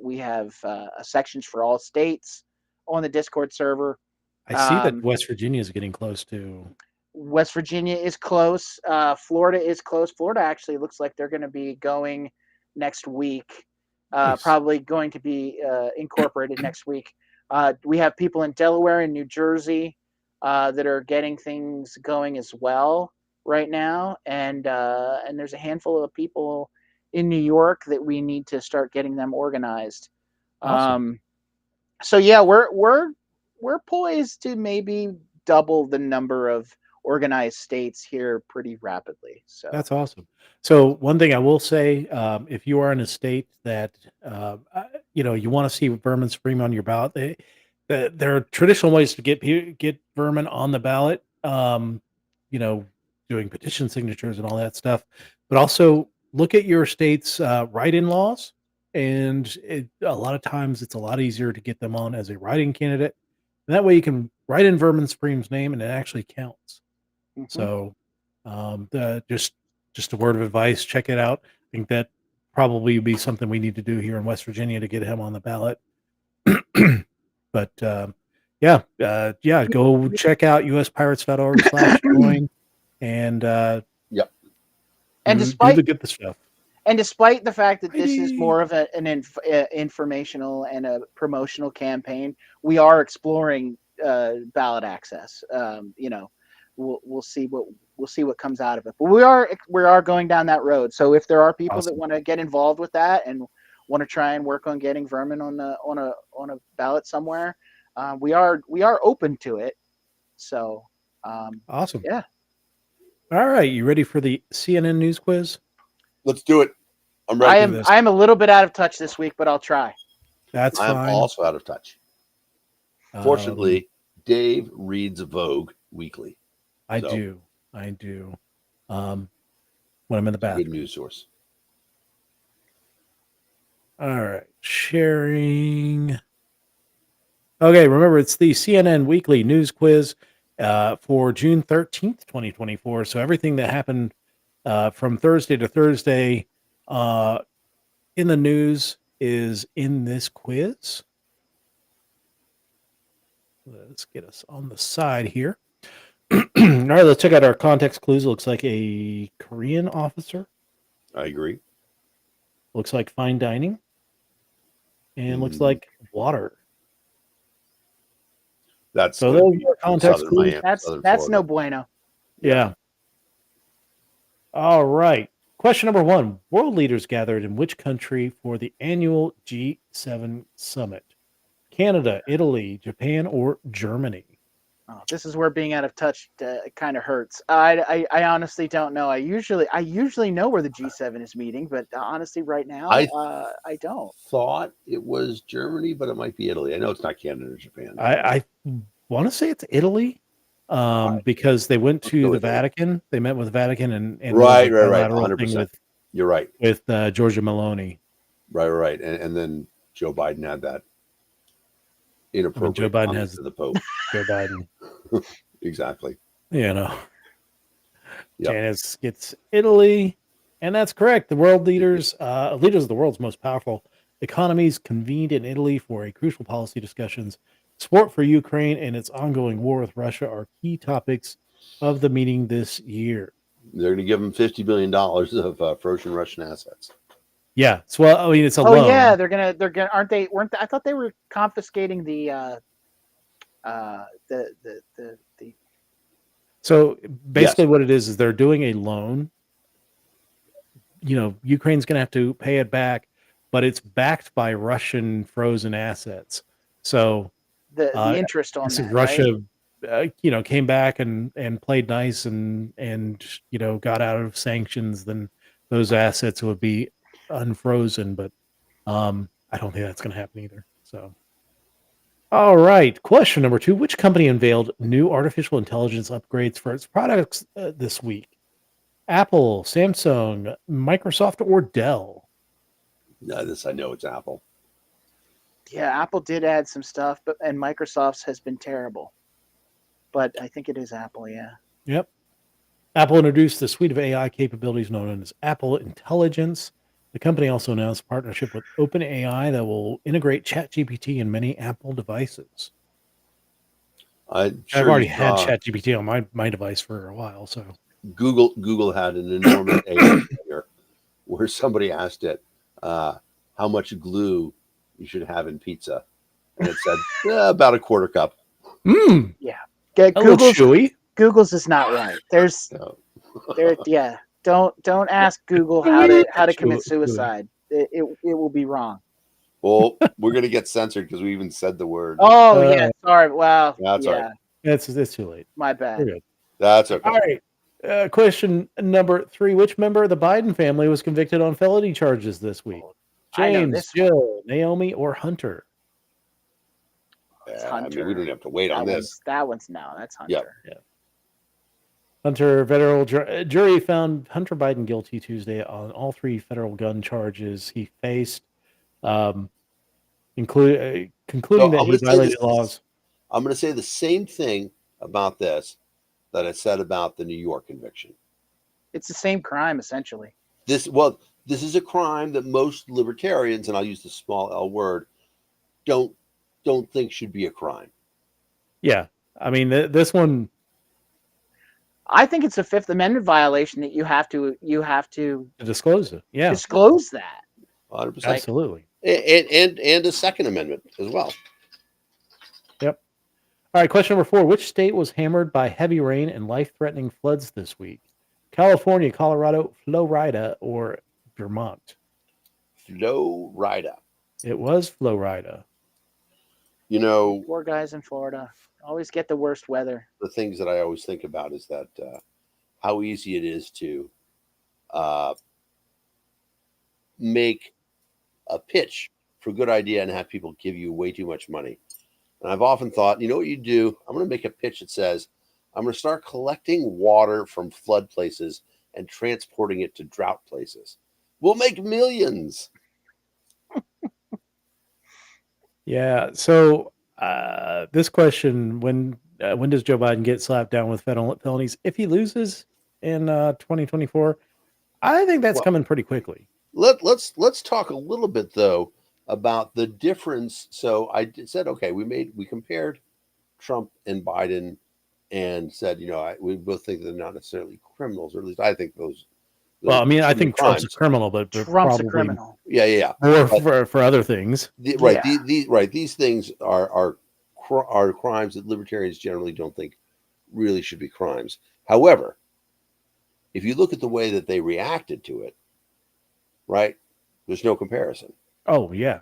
sections for all states on the Discord server. I see that West Virginia is getting close to. West Virginia is close. Florida is close. Florida actually looks like they're going to be going next week. Nice. Probably going to be incorporated next week. We have people in Delaware and New Jersey that are getting things going as well right now, and there's a handful of people in New York that we need to start getting them organized. Awesome. So yeah, we're poised to maybe double the number of organized states here pretty rapidly. So That's awesome. So one thing I will say, if you are in a state that you want to see Vermin Supreme on your ballot, there are traditional ways to get Vermin on the ballot. You know, doing petition signatures and all that stuff, but also look at your state's write-in laws. And a lot of times, it's a lot easier to get them on as a write-in candidate. And that way, you can write in Vermin Supreme's name, and it actually counts. mhm. So, just a word of advice: check it out. I think that probably would be something we need to do here in West Virginia to get him on the ballot. But go check out uspirates.org/join and Yep. And do despite the good stuff. And despite the fact that this is Heidi. more of an informational and a promotional campaign, we are exploring ballot access. We'll see what comes out of it. But we are going down that road. So if there are people that Awesome. want to get involved with that and want to try and work on getting Vermin on a ballot somewhere, we are open to it. So Awesome. yeah. All right, you ready for the CNN news quiz? Let's do it. I'm I ready. am a little bit out of touch this week, but I'll try. That's I am fine. also out of touch. Fortunately, Dave reads Vogue weekly. I so, do. When I'm in the bathroom. Good news source. All right, sharing. Okay, remember it's the CNN Weekly News Quiz for June 13th, 2024. So everything that happened from Thursday to Thursday in the news is in this quiz. Let's get us on the side here. All right, let's check out our context clues. It looks like a Korean officer. I agree. Looks like fine dining. And looks like water. That's so those are context Southern clues. Miami, That's Southern no Florida. bueno. Yeah. All right. Question number 1. World leaders gathered in which country for the annual G7 summit? Canada, Italy, Japan, or Germany? Oh, this is where being out of touch kind of hurts. I honestly don't know. I usually know where the G7 is meeting, but honestly, right now, I don't. Thought it was Germany, but it might be Italy. I know it's not Canada or Japan. I want to say it's Italy, because they went to the Italy. Vatican. They met with the Vatican and right, there was a right, bilateral 100%. thing You're right. with Giorgia Meloni. Right. And then Joe Biden had that inappropriate Joe Biden comment has to the Pope. Joe Biden. Exactly. Yep. Yep. Gets Italy, and that's correct. The world leaders of the world's most powerful economies convened in Italy for a crucial policy discussions. Support for Ukraine and its ongoing war with Russia are key topics of the meeting this year. They're going to give them $50 billion of frozen Russian assets. Yeah. So, well, I mean, it's a Oh loan. yeah, they're gonna weren't they? I thought they were confiscating the So basically what it is they're doing a loan. Ukraine's going to have to pay it back, but it's backed by Russian frozen assets. So the interest on that. Russia, right? Came back and played nice and got out of sanctions, then those assets would be unfrozen. But I don't think that's going to happen either. So, all right. Question number 2. Which company unveiled new artificial intelligence upgrades for its products this week? Apple, Samsung, Microsoft, or Dell? I know it's Apple. Yeah, Apple did add some stuff, and Microsoft's has been terrible. But I think it is Apple, yeah. Yep. Apple introduced the suite of AI capabilities known as Apple Intelligence. The company also announced a partnership with OpenAI that will integrate ChatGPT in many Apple devices. I'm I've sure already you had saw ChatGPT on my device for a while, so Google had an enormous AI failure where somebody asked it how much glue you should have in pizza, and it said about a quarter cup. Yeah. a little Google's chewy. Google's is not right. So, Yeah. Don't ask Google how to commit suicide. It will be wrong. well, we're gonna get censored because we even said the word. Oh yeah, sorry. Well, That's all right. yeah, It's too late. my We're bad. good. That's okay. All right. Question number 3: which member of the Biden family was convicted on felony charges this week? I know James, this one. Jill, Naomi, or Hunter? It's I Hunter. mean, we don't have to wait on this. That one's no. That's Hunter. Yep. Hunter federal jury found Hunter Biden guilty Tuesday on all 3 federal gun charges he faced, concluding So that I'm he going to say violated this. laws. I'm going to say the same thing about this that I said about the New York conviction. It's the same crime essentially. This is a crime that most libertarians, and I'll use the small L word, don't think should be a crime. Yeah, I mean this one. I think it's a Fifth Amendment violation that you have to To disclose it. Yeah, disclose that. 100%. absolutely. And a Second Amendment as well. Yep. All right, question number 4: which state was hammered by heavy rain and life-threatening floods this week? California, Colorado, Florida, or Vermont? Florida. It was Florida. You know, Poor guys in Florida always get the worst weather. the things that I always think about is that how easy it is to make a pitch for a good idea and have people give you way too much money. And I've often thought, you know what you do? I'm going to make a pitch that says, I'm going to start collecting water from flood places and transporting it to drought places. We'll make millions. Yeah. So this question: when does Joe Biden get slapped down with federal felonies if he loses in 2024? I think that's coming pretty quickly. Let's talk a little bit though about the difference. So I said, okay, we compared Trump and Biden and said, we both think they're not necessarily criminals, or at least I think those. Well, I mean, I think Trump's a crimes. criminal, but Trump's probably a criminal. Yeah. Or for other things. Right. Yeah. These things are crimes that libertarians generally don't think really should be crimes. However, if you look at the way that they reacted to it, right, there's no comparison. Oh yeah,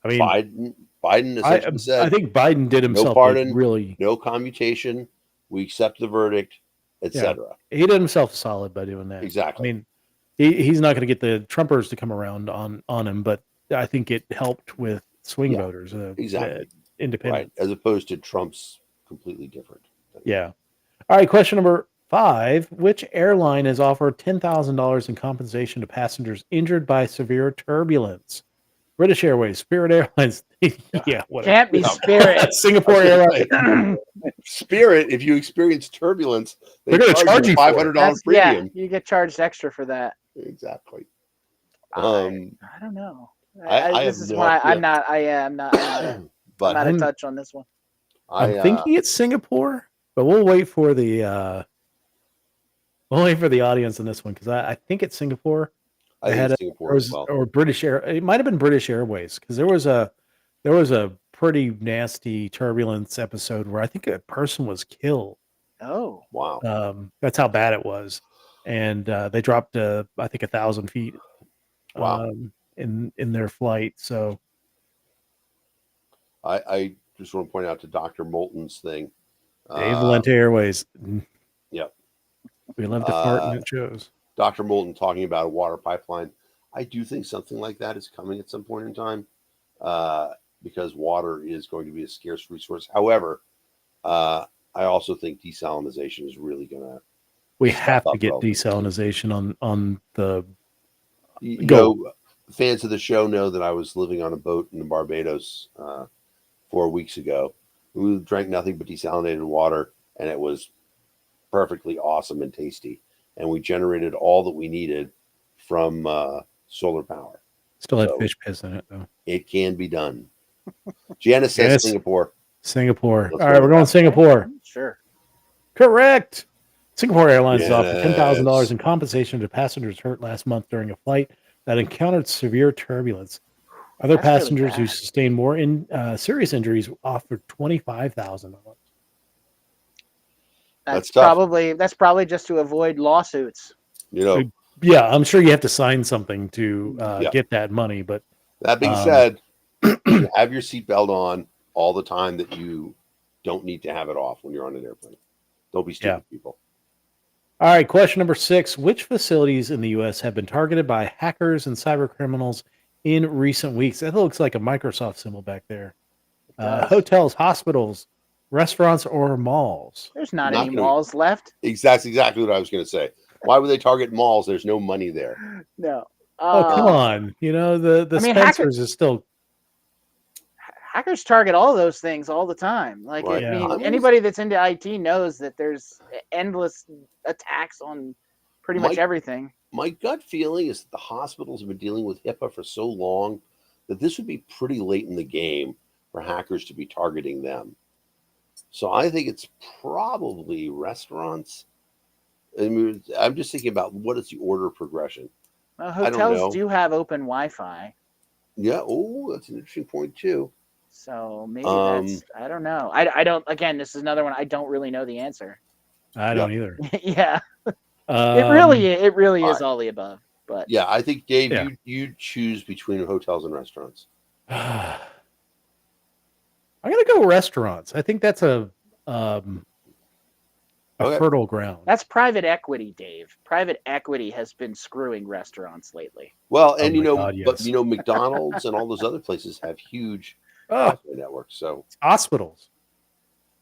I mean, Biden essentially said, I think Biden did himself no pardon, really, no commutation. We accept the verdict, etc. He did himself solid by doing that. Exactly. I mean, he's not going to get the Trumpers to come around on him, but I think it helped with swing voters, exactly, independent, right, as opposed to Trump's completely different. Yeah. All right, question number 5: which airline has offered $10,000 in compensation to passengers injured by severe turbulence? British Airways, Spirit Airlines. Yeah, whatever. Can't be Spirit. Singapore Airlines. Spirit, if you experience turbulence, They're going to charge you $500 premium. Yeah, you get charged extra for that. Exactly. I don't know. This is no why idea. I'm not. I'm not a touch on this one. I'm thinking it's Singapore, but we'll wait for the audience on this one because I think it's Singapore. I think it's Singapore as well. Or British Air. It might have been British Airways because there was a pretty nasty turbulence episode where I think a person was killed. Oh wow! That's how bad it was, and they dropped I think 1,000 feet. Wow. In their flight. So I just want to point out to Dr. Moulton's thing. Dave Valente Airways. Yep. We love to fart and it shows. Dr. Moulton talking about a water pipeline. I do think something like that is coming at some point in time because water is going to be a scarce resource. However, I also think desalinization is really going to. We have to get desalinization on the. Fans of the show know that I was living on a boat in Barbados 4 weeks ago. We drank nothing but desalinated water, and it was perfectly awesome and tasty. And we generated all that we needed from solar power. Still had fish piss in it, though. It can be done. Janice says Singapore. Singapore. Let's All right, go. we're going Singapore. Sure. Correct. Singapore Airlines has offered $10,000 Yes. in compensation to passengers hurt last month during a flight that encountered severe turbulence. Other That's really passengers who bad. sustained more serious injuries offered $25,000. That's tough. That's probably just to avoid lawsuits. You know, Yeah, I'm sure you have to sign something to Yeah. get that money, but that being said, you have your seatbelt on all the time that you don't need to have it off when you're on an airplane. Don't be stupid, people. all right, question number 6. Which facilities in the U.S. have been targeted by hackers and cyber criminals in recent weeks? That looks like a Microsoft symbol back there. does. Hotels, hospitals, restaurants, or malls? There's not Not any gonna- malls left. That's exactly what I was going to say. Why would they target malls? There's no money there. No. Oh, come on. You know, the I mean, Spencer's is still... Hackers target all those things all the time. Like, Right. I mean, Yeah. anybody that's into IT knows that there's endless attacks on pretty much Mike- everything. My gut feeling is that the hospitals have been dealing with HIPAA for so long that this would be pretty late in the game for hackers to be targeting them. So I think it's probably restaurants. I mean, I'm just thinking about what is the order of progression. Well, don't hotels know. do have open Wi-Fi, Yeah. Oh, that's an interesting point too. so maybe that's. I don't know. I don't. Again, this is another one. I don't really know the answer. I don't either. Yeah, it really all is right. all the above. But Yeah, I think Dave, Yeah. you choose between hotels and restaurants. I'm going to go restaurants. I think that's a Okay. fertile ground. that's private equity, Dave. Private equity has been screwing restaurants lately. Well, Oh and my God, yes. but McDonald's and all those other places have huge Wi-Fi networks. So Hospitals.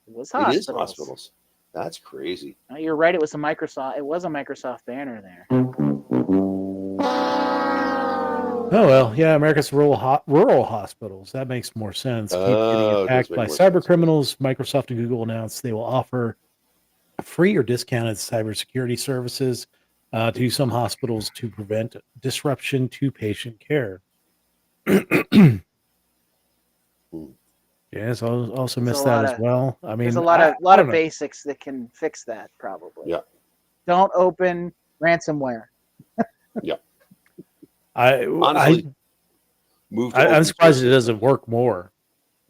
It was it is hospitals. hospitals. That's crazy. No, you're right. It was a Microsoft. It was a Microsoft banner there. Oh, well, yeah, America's rural hospitals. That makes more sense. Keep getting Oh, it does attacked make by more cyber sense. criminals. Microsoft and Google announced they will offer free or discounted cybersecurity services to some hospitals to prevent disruption to patient care. Yes, I also missed that as well. I mean, There's a lot I of don't know. basics that can fix that. Probably. Yeah. Don't open ransomware. Honestly, move to I'm open surprised it source. doesn't work more.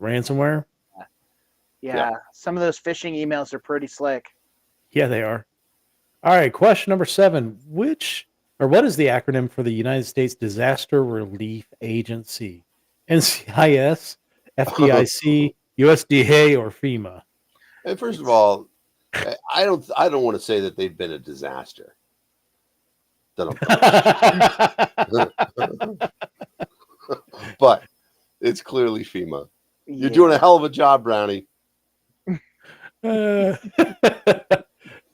Ransomware? Yeah. Some of those phishing emails are pretty slick. Yeah, they are. All right, question number 7. What is the acronym for the United States Disaster Relief Agency? NCIS, FDIC, USDA, or FEMA? And first of all, I don't want to say that they've been a disaster. But it's clearly FEMA. You're doing a hell of a job, Brownie.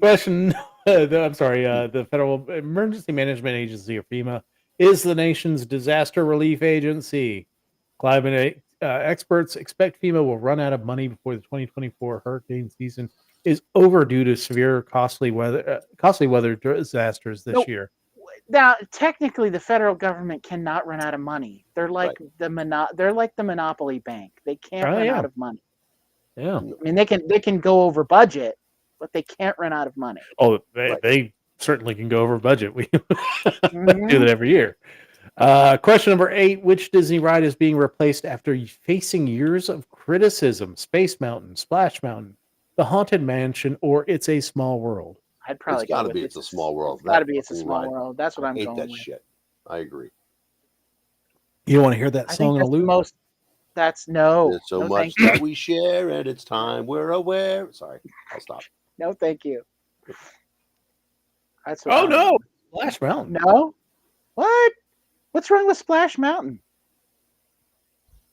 Question. I'm sorry. The Federal Emergency Management Agency, or FEMA, is the nation's disaster relief agency. Climate experts expect FEMA will run out of money before the 2024 hurricane season is over due to severe costly weather disasters this year. Now, technically, the federal government cannot run out of money. They're like the monopoly bank. They can't run out of money. Yeah. I mean, they can go over budget, but they can't run out of money. Oh, they certainly can go over budget. We do Mhm. that every year. Question number 8. Which Disney ride is being replaced after facing years of criticism? Space Mountain, Splash Mountain, The Haunted Mansion, or It's a Small World? I'd probably It's got to go be with It's a Small World. It's got to That be It's a fucking Small ride. World. That's what I I'm hate going that with. shit. I agree. You don't want to hear that I song think in a that's the loop? most. That's no. There's so no, much thank you. that we share, and it's time we're aware. Sorry, I'll stop. No, thank you. That's what Oh I'm no, going Splash Mountain. with. No. What? What's wrong with Splash Mountain?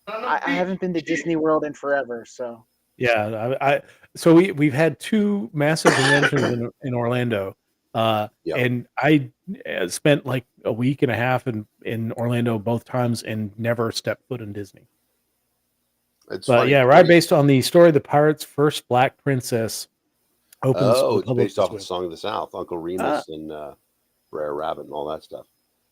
I haven't been to Disney World in forever, so. Yeah, so we've had 2 massive conventions in Orlando, and I spent like a week and a half in Orlando both times and never stepped foot in Disney. It's But funny. yeah, ride based on the story of the pirate's first black princess opens. Oh, the it's public based off this of week. Song of the South, Uncle Remus and Brer Rabbit and all that stuff.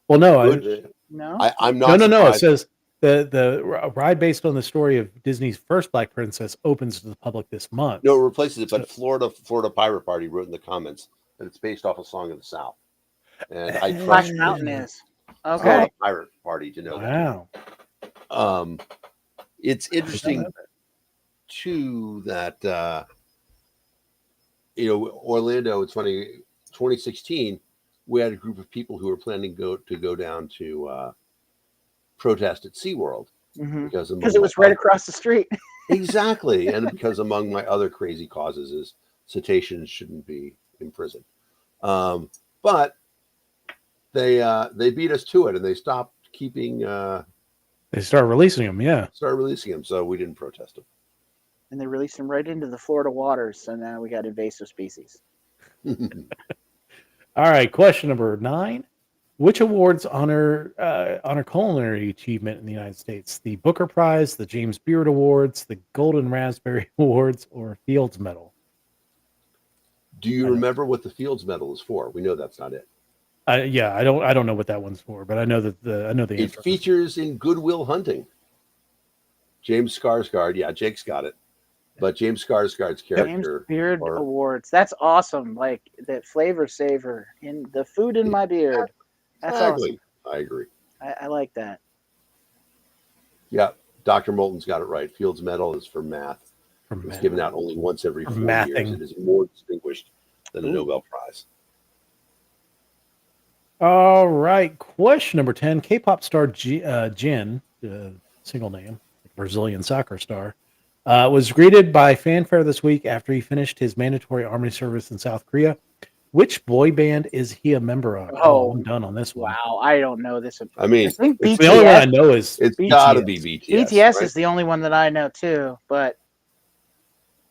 Well, no, Good. No. I'm not. no. It surprised. says the ride based on the story of Disney's first Black Princess opens to the public this month. No, it replaces it. So- But Florida Pirate Party wrote in the comments that it's based off a song of the South, and I trust Splash Mountain is. Okay. Florida Pirate Party to know Wow. that. It's I did not interesting know that. too that Orlando. It's funny. 2016, we had a group of people who were planning to go down to protest at SeaWorld because it was right across the street. Exactly, and because among my other crazy causes is cetaceans shouldn't be imprisoned. But they beat us to it, and they stopped keeping. They started releasing them, yeah. Started releasing them, so we didn't protest them. And they released them right into the Florida waters, so now we got invasive species. All right, question number 9. Which awards honor culinary achievement in the United States? The Booker Prize, the James Beard Awards, the Golden Raspberry Awards, or Fields Medal? Do you remember what the Fields Medal is for? We know that's not it. Yeah, I don't know what that one's for, but I know that the It answer. features in Good Will Hunting. James Skarsgård, yeah, Jake's got it, but James Skarsgård's James character. Beard Awards. That's awesome. Like that flavor saver in the food in my beard. That's Exactly. awesome. I agree. I like that. Yeah, Dr. Moulton's got it right. Fields Medal is for math. It's given out only once every 4 years. It is more distinguished than a Nobel Prize. All right, question number 10. K-pop star Jin, single name, Brazilian soccer star, was greeted by fanfare this week after he finished his mandatory army service in South Korea. Which boy band is he a member of? Oh, I'm done on this one. Wow, I don't know this. I mean, think BTS, the only one I know is it's BTS. got to be BTS. BTS right? is the only one that I know too, but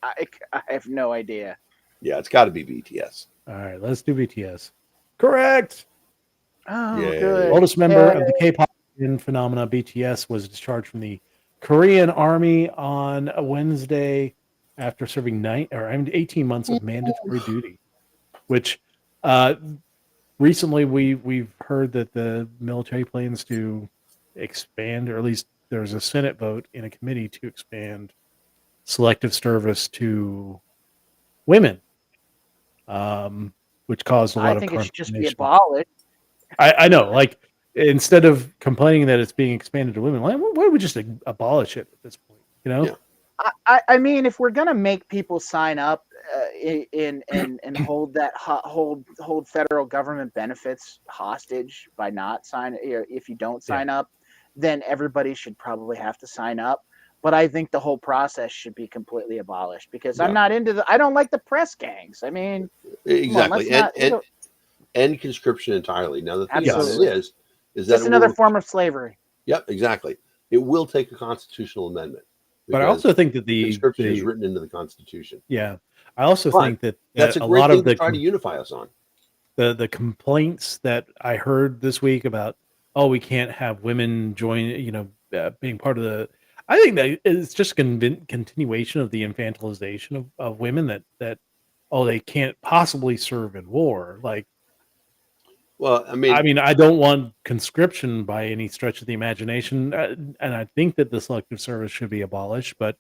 I have no idea. Yeah, it's got to be BTS. All right, let's do BTS. Correct. Oh, Yay. good. Oldest member of the K-pop phenomena, BTS, was discharged from the Korean Army on a Wednesday after serving 18 months of mandatory duty. Which recently we've heard that the military plans to expand, or at least there's a Senate vote in a committee to expand selective service to women, which caused a lot of. I think it should just be consternation. abolished. I know, like instead of complaining that it's being expanded to women, why don't we just abolish it at this point? You know. Yeah. I mean, if we're gonna make people sign up and hold federal government benefits hostage by not signing, if you don't sign up, then everybody should probably have to sign up. But I think the whole process should be completely abolished because I'm not into I don't like the press gangs. I mean, exactly, and conscription entirely. Now the thing about it is that it's another form of slavery. Yep, exactly. It will take a constitutional amendment. But I also think that the conscription is written into the Constitution. Yeah, I also think that that's a a great lot thing of the to try to unify us on. The complaints that I heard this week about, we can't have women join, being part of the. I think that it's just continuation of the infantilization of women that they can't possibly serve in war. Like, well, I mean, I don't want conscription by any stretch of the imagination, and I think that the selective service should be abolished. But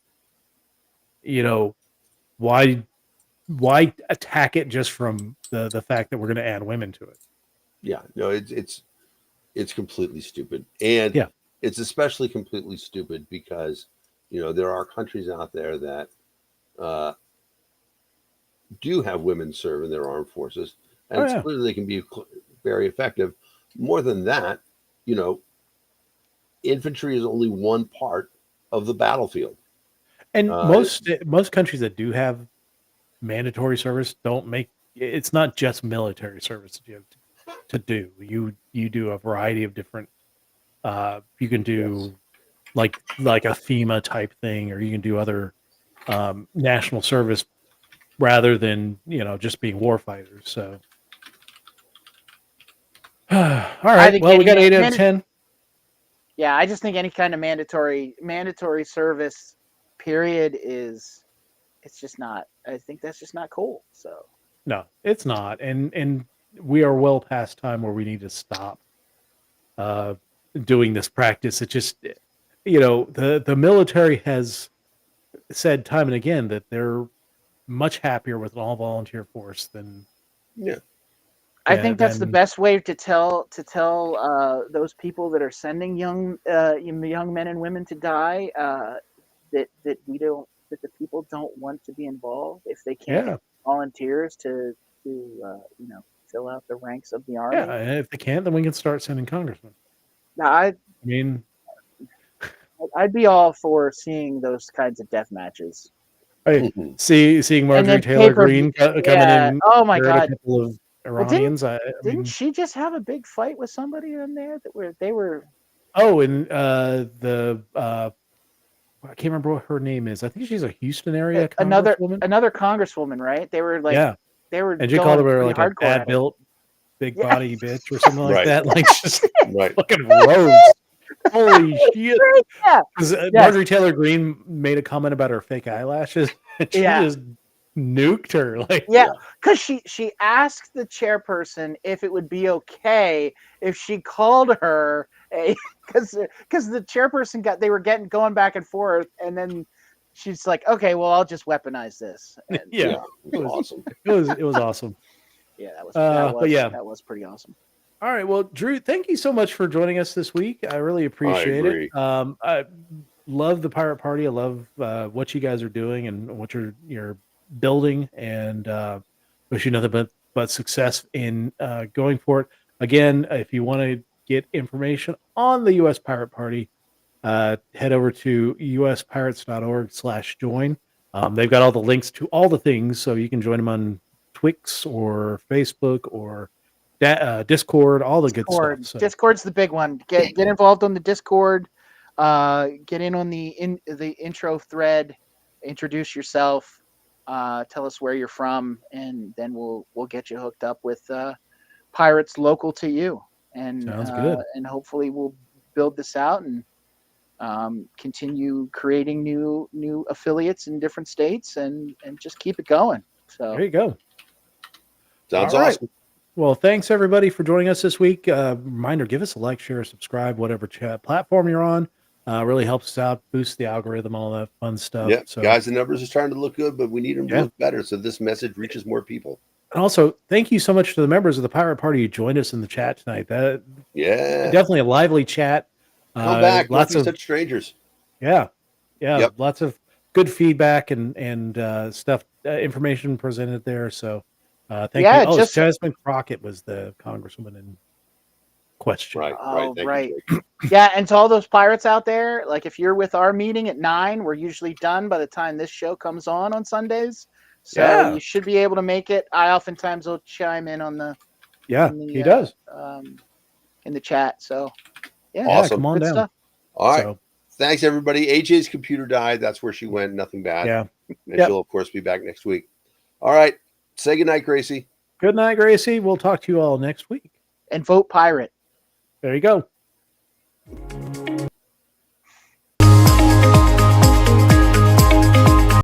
why attack it just from the fact that we're going to add women to it? Yeah, no, it's completely stupid, and it's especially completely stupid because there are countries out there that do have women serve in their armed forces, and it's clear they can be very effective. More than that, infantry is only one part of the battlefield, and most countries that do have mandatory service don't make it's not just military service that you have to do. You do a variety of different. You can do like a FEMA type thing, or you can do other national service rather than just being war fighters. So, all right. Well, we got 8 out of 10. Yeah, I just think any kind of mandatory service period it's just not. I think that's just not cool. So no, it's not, and we are well past time where we need to stop doing this practice. It just the military has said time and again that they're much happier with an all volunteer force than Yeah. I think that's the than best way to tell those people that are sending young men and women to die that the people don't want to be involved if they can't yeah. get volunteers to fill out the ranks of the army. Yeah, and if they can't, then we can start sending congressmen. Now, I mean, I'd be all for seeing those kinds of death matches. hey, Mhm. seeing And Marjorie then Taylor pay-per-view. Greene coming Yeah. in, Oh my murdered a God. couple of Well, Iranians. I didn't mean, she just have a big fight with somebody in there they were oh, and I can't remember what her name is. I think she's a Houston area another congresswoman. congresswoman, right? They were like Yeah, they were and she called going her pretty like a hardcore at bad her. built, big Yeah. body bitch or something like Right. that. Like just Right. fucking roast. Holy shit! Yeah. Because Yes. Marjorie Taylor Greene made a comment about her fake eyelashes, and she Yeah. just nuked her. Like, Yeah, because she asked the chairperson if it would be okay if she called her a because the chairperson they were going back and forth, and then she's like, okay, well, I'll just weaponize this. And yeah, Yeah. It was awesome. it was awesome. yeah, that was But yeah. that was pretty awesome. All right. Well, Drew, thank you so much for joining us this week. I really appreciate agree. it. I love the Pirate Party. I love what you guys are doing and what you're building, and wish you nothing but success in going for it. Again, if you want to get information on the U.S. Pirate Party, head over to uspirates.org/join. They've got all the links to all the things, so you can join them on Twix or Facebook or Discord, all the good stuff. So. Discord's the big one. Get involved on the Discord. Get in on the intro thread. Introduce yourself. Tell us where you're from, and then we'll get you hooked up with pirates local to you. And Sounds good. And hopefully we'll build this out and continue creating new affiliates in different states and just keep it going. So there you go. Sounds All right. awesome. Well, thanks everybody for joining us this week. Reminder: give us a like, share, subscribe, whatever chat platform you're on. Really helps us out, boosts the algorithm, all that fun stuff. Yeah, So, guys, the numbers are starting to look good, but we need them to Yeah. look better so this message reaches more people. and also thank you so much to the members of the Pirate Party who joined us in the chat tonight. That Yeah. definitely a lively chat. Come back. Lots Don't be of such strangers. yeah, Yep. lots of good feedback and stuff, information presented there. So, thank Yeah, you. Oh, just- Jasmine Crockett was the congresswoman in question. Right. Oh, Right. Thank right. you, Jake. Yeah, and to all those pirates out there, like if you're with our meeting at 9, we're usually done by the time this show comes on Sundays. So Yeah. you should be able to make it. I oftentimes will chime in on the Yeah, in the, he does. In the chat. So yeah, Yeah, Awesome. come on good down. stuff. All right. So, Thanks, everybody. AJ's computer died. That's where she went. Nothing bad. yeah. And Yep. she'll, of course, be back next week. All right. Say goodnight, Gracie. Good night, Gracie. We'll talk to you all next week. And vote pirate. There you go.